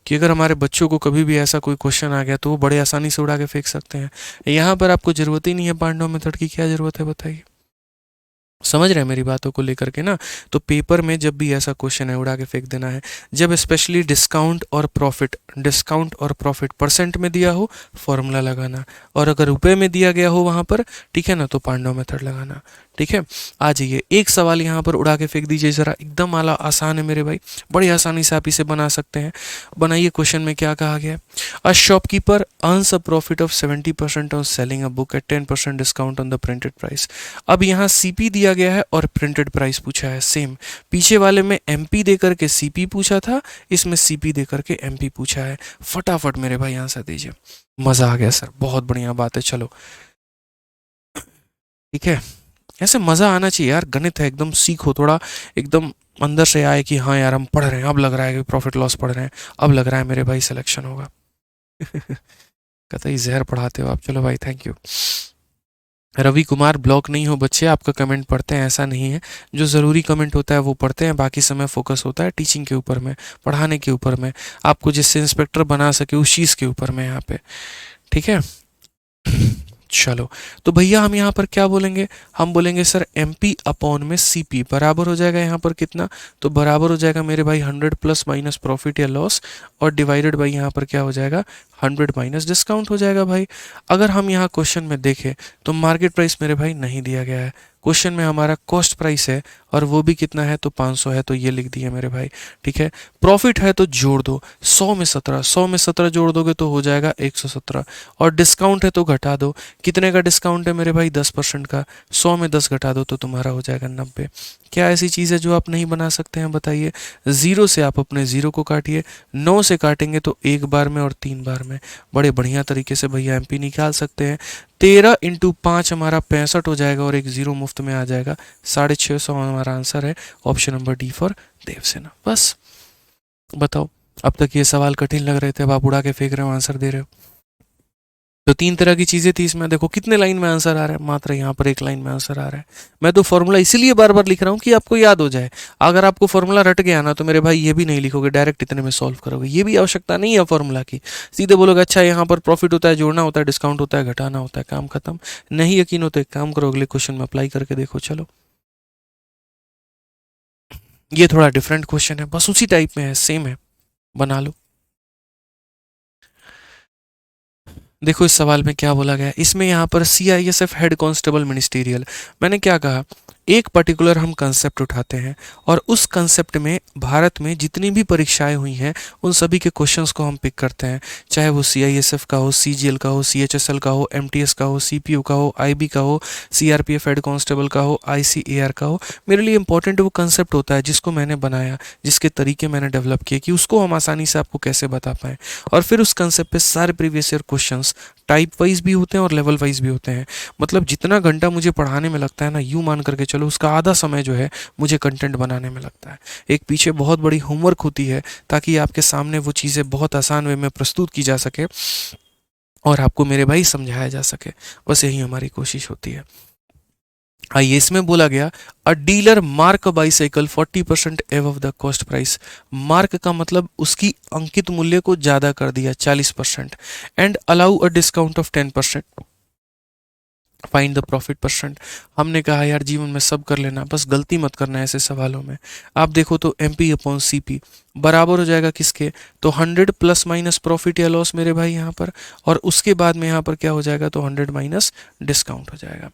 S1: कि अगर हमारे बच्चों को कभी भी ऐसा कोई क्वेश्चन आ गया तो वो बड़े आसानी से उड़ा के फेंक सकते हैं। यहाँ पर आपको जरूरत ही नहीं है पांडव मेथड की, क्या जरूरत है बताइए। समझ रहे हैं मेरी बातों को लेकर के ना। तो पेपर में जब भी ऐसा क्वेश्चन है उड़ा के फेंक देना है। जब स्पेशली डिस्काउंट और प्रॉफिट परसेंट में दिया हो फॉर्मूला लगाना, और अगर रुपए में दिया गया हो वहां पर, ठीक है ना, तो पांडव मेथड लगाना। ठीक है, आ जाइए एक सवाल यहाँ पर उड़ा के फेंक दीजिए जरा, एकदम आला आसान है मेरे भाई, बड़ी आसानी से आप इसे बना सकते हैं। बनाइए, क्वेश्चन में क्या कहा गया है। A shopkeeper earns a profit of 70% on selling a book at 10% discount on the printed price. अब यहाँ सीपी दिया गया है और प्रिंटेड प्राइस पूछा है सेम। पीछे वाले में एमपी देकर के सीपी पूछा था, इसमें सीपी देकर के एमपी पूछा है। फटाफट मेरे भाई आंसर दीजिए। मजा आ गया सर, बहुत बढ़िया बात है। चलो ठीक है, ऐसे मजा आना चाहिए यार, गणित है एकदम, सीखो थोड़ा, एकदम अंदर से आए कि हाँ यार हम पढ़ रहे हैं, अब लग रहा है कि प्रॉफिट लॉस पढ़ रहे हैं, अब लग रहा है मेरे भाई सिलेक्शन होगा। कतई जहर पढ़ाते हो आप। चलो भाई thank you. Ravi Kumar, block नहीं हो बच्चे, आपका कमेंट पढ़ते हैं, ऐसा नहीं है। जो ज़रूरी कमेंट होता है वो पढ़ते हैं, बाकी समय फोकस होता है टीचिंग के ऊपर में, पढ़ाने के ऊपर में, आपको जिससे इंस्पेक्टर बना सके उस चीज़ के ऊपर में यहाँ पे। ठीक है, चलो तो भैया हम यहाँ पर क्या बोलेंगे, हम बोलेंगे सर एम पी अपॉन में सी पी बराबर हो जाएगा यहाँ पर कितना, तो बराबर हो जाएगा मेरे भाई 100 प्लस माइनस प्रॉफिट या लॉस, और डिवाइडेड बाई यहाँ पर क्या हो जाएगा 100 माइनस डिस्काउंट हो जाएगा भाई। अगर हम यहाँ क्वेश्चन में देखें तो मार्केट प्राइस मेरे भाई नहीं दिया गया है, क्वेश्चन में हमारा कॉस्ट प्राइस है और वो भी कितना है, तो 500 है, तो ये लिख दिया मेरे भाई। ठीक है, प्रॉफिट है तो जोड़ दो, 100 में 17, 100 में 17 जोड़ दोगे तो हो जाएगा 117, और डिस्काउंट है तो घटा दो, कितने का डिस्काउंट है मेरे भाई 10% का, 100 में 10 घटा दो तो तुम्हारा हो जाएगा 90। क्या ऐसी चीज़ है जो आप नहीं बना सकते हैं बताइए। 0 से आप अपने 0 को काटिए, 9 से काटेंगे तो 1 बार में और 3 बार में, बड़े बढ़िया तरीके से भैया एमपी निकाल सकते हैं। 13 इंटू 5 हमारा 65 हो जाएगा और एक 0 मुफ्त में आ जाएगा, 650 हमारा आंसर है, option number D for Devsena. बस बताओ, अब तक ये सवाल कठिन लग रहे थे, अब आप उड़ा के फेंक रहे हो, आंसर दे रहे हो। तो 3 तरह की चीजें थी इसमें, देखो कितने लाइन में आंसर आ रहा है, मात्र यहाँ पर 1 लाइन में आंसर आ रहा है। मैं तो फॉर्मूला इसीलिए बार बार लिख रहा हूँ कि आपको याद हो जाए। अगर आपको फॉर्मूला रट गया ना तो मेरे भाई ये भी नहीं लिखोगे, डायरेक्ट इतने में सॉल्व करोगे, ये भी आवश्यकता नहीं है फॉर्मूला की, सीधे बोलोगे अच्छा यहाँ पर प्रॉफिट होता है, जोड़ना होता है, डिस्काउंट होता है, घटाना होता है, काम खत्म। नहीं यकीन हो तो एक काम करो, अगले क्वेश्चन में अप्लाई करके देखो। चलो ये थोड़ा डिफरेंट क्वेश्चन है, बस उसी टाइप में है, सेम है, बना लो। देखो इस सवाल में क्या बोला गया है, इसमें यहाँ पर CISF हेड कांस्टेबल मिनिस्टीरियल, मैंने क्या कहा, एक पर्टिकुलर हम कंसेप्ट उठाते हैं और उस कंसेप्ट में भारत में जितनी भी परीक्षाएं हुई हैं उन सभी के क्वेश्चंस को हम पिक करते हैं, चाहे वो CISF का हो, CGL का हो, CHSL का हो, MTS का हो, CPU का हो, IB का हो, CRPF हेड कांस्टेबल का हो, ICAR का हो। मेरे लिए इंपॉर्टेंट वो कंसेप्ट होता है जिसको मैंने बनाया, जिसके तरीके मैंने डेवलप किए कि उसको हम आसानी से आपको कैसे बता पाएँ, और फिर उस कंसेप्ट पे सारे previous year questions type wise भी होते हैं और लेवल वाइज भी होते हैं। मतलब जितना घंटा मुझे पढ़ाने में लगता है ना, यूं मान करके चलो उसका आधा समय जो है मुझे कंटेंट बनाने में लगता है। एक पीछे बहुत बड़ी होमवर्क होती है ताकि आपके सामने वो चीज़ें बहुत आसान वे में प्रस्तुत की जा सके और आपको मेरे भाई समझाया जा सके, बस यही हमारी कोशिश होती है। आइए, इसमें बोला गया अ dealer mark bicycle 40% above the cost price. Mark का मतलब उसकी अंकित मूल्य को ज्यादा कर दिया 40%, and allow a discount of 10%, find the profit percent. हमने कहा यार जीवन में सब कर लेना, बस गलती मत करना ऐसे सवालों में। आप देखो तो MP अपॉन CP बराबर हो जाएगा किसके, तो 100 प्लस माइनस प्रॉफिट या लॉस मेरे भाई यहाँ पर, और उसके बाद में यहाँ पर क्या हो जाएगा, तो 100 माइनस डिस्काउंट हो जाएगा।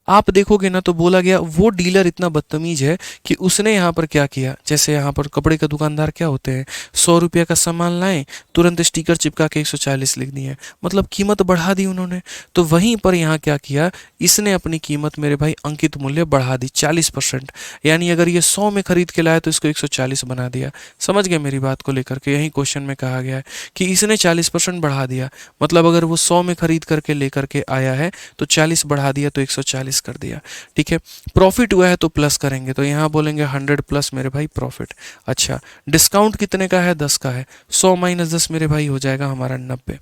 S1: आप देखोगे ना तो बोला गया वो डीलर इतना बदतमीज है कि उसने यहाँ पर क्या किया, जैसे यहाँ पर कपड़े का दुकानदार क्या होते हैं, 100 रुपये का सामान लाए, तुरंत स्टिकर चिपका के 140 लिख दिए, मतलब कीमत बढ़ा दी उन्होंने। तो वहीं पर यहाँ क्या किया किया, इसने अपनी कीमत मेरे भाई अंकित मूल्य बढ़ा दी 40%। यानी अगर ये 100 में खरीद के लाया तो इसको 140 बना दिया। समझ गए मेरी बात को लेकर के? यही क्वेश्चन में कहा गया है कि इसने 40% बढ़ा दिया, मतलब अगर वो 100 में खरीद करके लेकर के आया है तो 40 बढ़ा दिया तो 140 कर दिया। ठीक है, प्रॉफिट हुआ है तो प्लस करेंगे, तो यहाँ बोलेंगे 100 प्लस मेरे भाई प्रॉफिट। अच्छा, डिस्काउंट कितने का है? 10 का है, 100 माइनस 10 मेरे भाई हो जाएगा हमारा 90।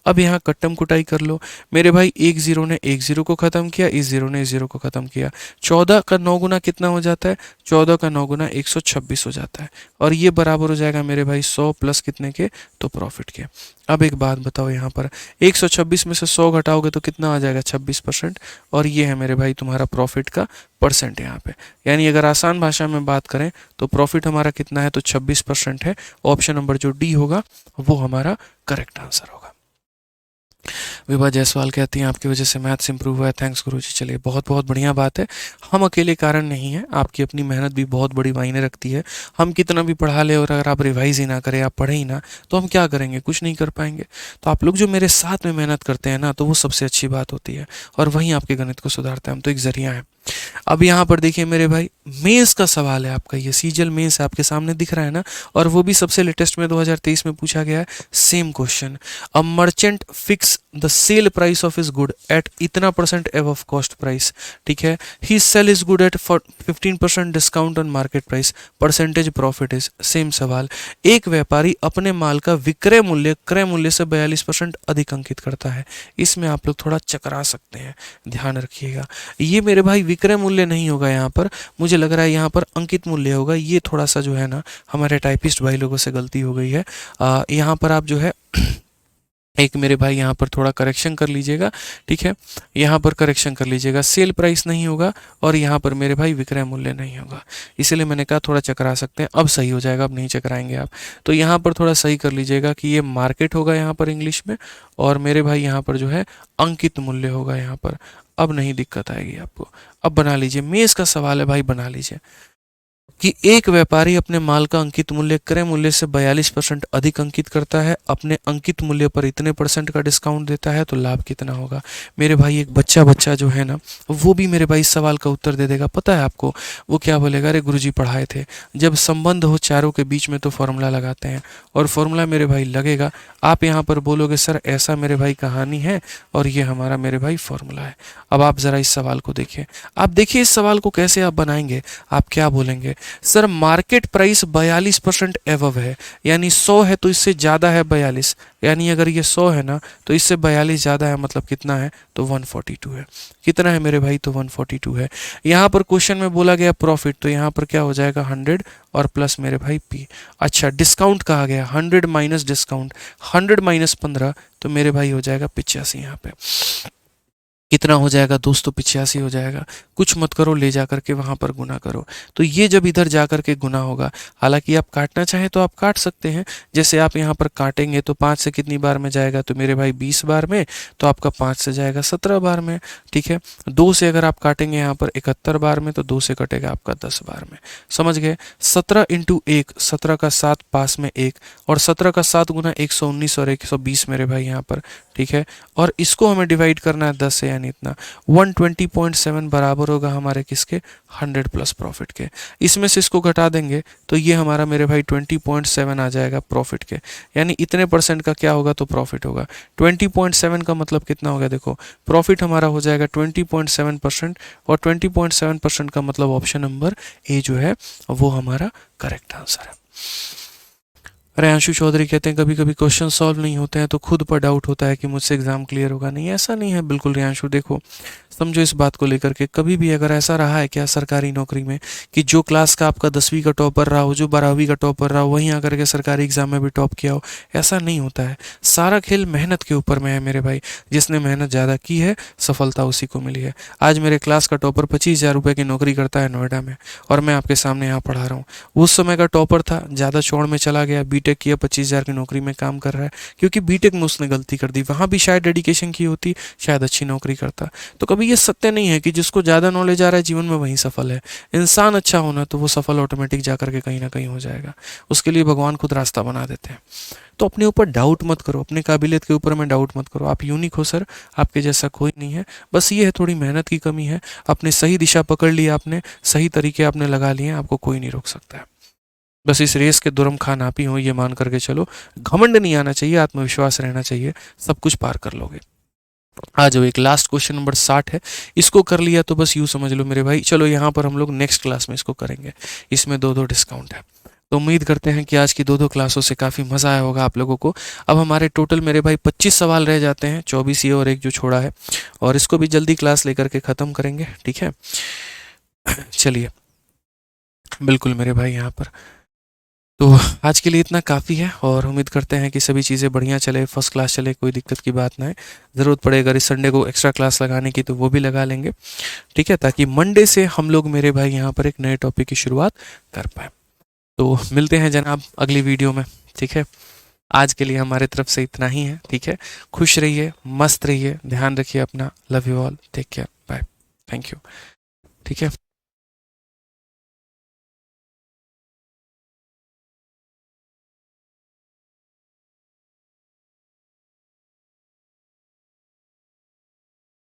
S1: अब यहाँ कट्टम कुटाई कर लो मेरे भाई, एक जीरो ने एक जीरो को खत्म किया, इस जीरो ने इस जीरो को खत्म किया। 14 का 9 गुना कितना हो जाता है? 14 का 9 गुना 126 हो जाता है, और ये बराबर हो जाएगा मेरे भाई 100 प्लस कितने के? तो प्रॉफिट के। अब एक बात बताओ, यहाँ पर 126 में से 100 घटाओगे तो कितना आ जाएगा? 26%, और ये है मेरे भाई तुम्हारा प्रॉफिट का परसेंट यहाँ पे। यानी अगर आसान भाषा में बात करें तो प्रॉफिट हमारा कितना है? तो 26% है। ऑप्शन नंबर जो डी होगा वो हमारा करेक्ट आंसर होगा। विभा जायसवाल कहती हैं आपकी वजह से मैथ्स इंप्रूव हुआ है, थैंक्स गुरुजी। चलिए, बहुत बहुत बढ़िया बात है। हम अकेले कारण नहीं है, आपकी अपनी मेहनत भी बहुत बड़ी मायने रखती है। हम कितना भी पढ़ा ले और अगर आप रिवाइज ही ना करें, आप पढ़े ही ना, तो हम क्या करेंगे? कुछ नहीं कर पाएंगे। तो आप लोग जो मेरे साथ में मेहनत करते हैं ना, तो वो सबसे अच्छी बात होती है, और वहीं आपके गणित को सुधारते हैं हम, तो एक जरिया है। अब यहाँ पर देखिए मेरे भाई, मेंस का सवाल है आपका, ये सीजीएल मेंस आपके सामने दिख रहा है ना, और वो भी सबसे लेटेस्ट में 2023 में पूछा गया है। Same question, a merchant fix the sale price of is good at इतना % एबव कॉस्ट प्राइस। ठीक है, he sell is good at 15% discount on market price, percentage profit is. Same सवाल, एक व्यापारी अपने माल का विक्रय मूल्य क्रय मूल्य से 42% अधिक अंकित करता है। इसमें आप लोग थोड़ा चकरा सकते हैं, ध्यान रखिएगा। ये मेरे भाई विक्रय मूल्य नहीं होगा, यहाँ पर मुझे लग रहा है यहाँ पर अंकित मूल्य होगा। ये थोड़ा सा जो है ना, हमारे टाइपिस्ट भाई लोगों से गलती हो गई है। यहाँ पर आप जो है एक मेरे भाई यहाँ पर थोड़ा करेक्शन कर लीजिएगा। ठीक है, यहाँ पर करेक्शन कर लीजिएगा, सेल प्राइस नहीं होगा और यहाँ पर मेरे भाई विक्रय मूल्य नहीं होगा, इसलिए मैंने कहा थोड़ा चकरा सकते हैं। अब सही हो जाएगा, अब नहीं चकराएंगे आप। तो यहाँ पर थोड़ा सही कर लीजिएगा कि ये मार्केट होगा यहाँ पर इंग्लिश में, और मेरे भाई यहाँ पर जो है अंकित मूल्य होगा यहाँ पर। अब नहीं दिक्कत आएगी आपको। अब बना लीजिए, मेज का सवाल है भाई, बना लीजिए कि एक व्यापारी अपने माल का अंकित मूल्य क्रय मूल्य से 42% अधिक अंकित करता है, अपने अंकित मूल्य पर इतने % का डिस्काउंट देता है, तो लाभ कितना होगा? मेरे भाई एक बच्चा जो है ना, वो भी मेरे भाई इस सवाल का उत्तर दे देगा। पता है आपको वो क्या बोलेगा? अरे गुरुजी पढ़ाए थे, जब संबंध हो चारों के बीच में तो फॉर्मूला लगाते हैं, और फॉर्मूला मेरे भाई लगेगा। आप यहाँ पर बोलोगे सर ऐसा मेरे भाई कहानी है, और ये हमारा मेरे भाई फॉर्मूला है। अब आप जरा इस सवाल को देखिए, आप देखिए इस सवाल को कैसे आप बनाएंगे। आप क्या बोलेंगे? सर मार्केट प्राइस 42% एवव है, यानी 100 है तो इससे ज़्यादा है 42, यानी अगर ये 100 है ना तो इससे 42 ज़्यादा है, मतलब कितना है? तो 142 है। कितना है मेरे भाई? तो 142 है। यहाँ पर क्वेश्चन में बोला गया प्रॉफिट, तो यहाँ पर क्या हो जाएगा? 100 और प्लस मेरे भाई पी। अच्छा, डिस्काउंट कहा गया, 100 माइनस डिस्काउंट, 100 माइनस 15, तो मेरे भाई हो जाएगा 85। यहाँ पे कितना हो जाएगा दोस्तों? 85 हो जाएगा। कुछ मत करो, ले जा करके वहाँ पर गुना करो। तो ये जब इधर जा करके गुना होगा, हालांकि आप काटना चाहें तो आप काट सकते हैं। जैसे आप यहाँ पर काटेंगे तो 5 से कितनी बार में जाएगा? तो मेरे भाई 20 बार में, तो आपका 5 से जाएगा 17 बार में। ठीक है, 2 से अगर आप काटेंगे यहाँ पर 71 बार में, तो 2 से कटेगा आपका 10 बार में। समझ गए? 17 इंटू 1, 17 का 7 पास में 1, और 17 का 7 गुना 119 और 120 मेरे भाई यहाँ पर। ठीक है, और इसको हमें डिवाइड करना है 10 से, यानी इतना 120.7 बराबर होगा हमारे किसके? 100 प्लस प्रॉफिट के। इसमें से इसको घटा देंगे तो ये हमारा मेरे भाई 20.7 आ जाएगा प्रॉफिट के, यानी इतने % का क्या होगा? तो प्रॉफिट होगा। 20.7 का मतलब कितना हो गया? देखो, प्रॉफिट हमारा हो जाएगा 20.7%, और 20.7% का मतलब ऑप्शन नंबर ए जो है वो हमारा करेक्ट आंसर है। रेयांशु चौधरी कहते हैं कभी कभी क्वेश्चन सॉल्व नहीं होते हैं तो खुद पर डाउट होता है कि मुझसे एग्जाम क्लियर होगा। नहीं, ऐसा नहीं है बिल्कुल रेयांशु। देखो, समझो इस बात को लेकर के, कभी भी अगर ऐसा रहा है क्या सरकारी नौकरी में कि जो क्लास का आपका 10वीं का टॉपर रहा हो, जो 12वीं का टॉपर रहा हो, वहीं आकर के सरकारी एग्जाम में भी टॉप किया हो? ऐसा नहीं होता है। सारा खेल मेहनत के ऊपर में है मेरे भाई। जिसने मेहनत ज़्यादा की है, सफलता उसी को मिली है। आज मेरे क्लास का टॉपर 25,000 रुपये की नौकरी करता है नोएडा में, और मैं आपके सामने यहाँ पढ़ा रहा हूँ। उस समय का टॉपर था, ज़्यादा चौड़ में चला गया, बीटेक किया, 25,000 की नौकरी में काम कर रहा है, क्योंकि बीटेक में उसने गलती कर दी। वहाँ भी शायद डेडिकेशन की होती, शायद अच्छी नौकरी करता। तो कभी ये सत्य नहीं है कि जिसको ज़्यादा नॉलेज आ रहा है जीवन में वही सफल है। इंसान अच्छा होना तो वो सफल ऑटोमेटिक जा करके कहीं ना कहीं हो जाएगा। उसके लिए भगवान खुद रास्ता बना देते हैं। तो अपने ऊपर डाउट मत करो, अपने काबिलियत के ऊपर में डाउट मत करो। आप यूनिक हो सर, आपके जैसा कोई नहीं है। बस ये है थोड़ी मेहनत की कमी है। अपने सही दिशा पकड़ ली आपने, सही तरीके आपने लगा लिए हैं, आपको कोई नहीं रोक सकता है। बस इस रेस के दुरम खान आप ही हो, ये मान करके चलो। घमंड नहीं आना चाहिए, आत्मविश्वास रहना चाहिए, सब कुछ पार कर लोगे। आ जाओ, एक लास्ट क्वेश्चन नंबर 60 है। इसको कर लिया तो बस यूँ समझ लो मेरे भाई, चलो यहाँ पर हम लोग नेक्स्ट क्लास में इसको करेंगे। इसमें 2-2 डिस्काउंट है। तो उम्मीद करते हैं कि आज की 2-2 क्लासों से काफ़ी मज़ा आया होगा आप लोगों को। अब हमारे टोटल मेरे भाई 25 सवाल रह जाते हैं, 24 ये और एक जो छोड़ा है, और इसको भी जल्दी क्लास लेकर के ख़त्म करेंगे, ठीक है। चलिए, बिल्कुल मेरे भाई यहाँ पर तो आज के लिए इतना काफ़ी है, और उम्मीद करते हैं कि सभी चीज़ें बढ़िया चले, फर्स्ट क्लास चले, कोई दिक्कत की बात ना है। ज़रूरत पड़े अगर इस संडे को एक्स्ट्रा क्लास लगाने की तो वो भी लगा लेंगे, ठीक है, ताकि मंडे से हम लोग मेरे भाई यहाँ पर एक नए टॉपिक की शुरुआत कर पाए। तो मिलते हैं जनाब अगली वीडियो में, ठीक है। आज के लिए हमारे तरफ से इतना ही है, ठीक है। खुश रहिए, मस्त रहिए, ध्यान रखिए अपना। Love you all, take care, bye, thank you, ठीक है।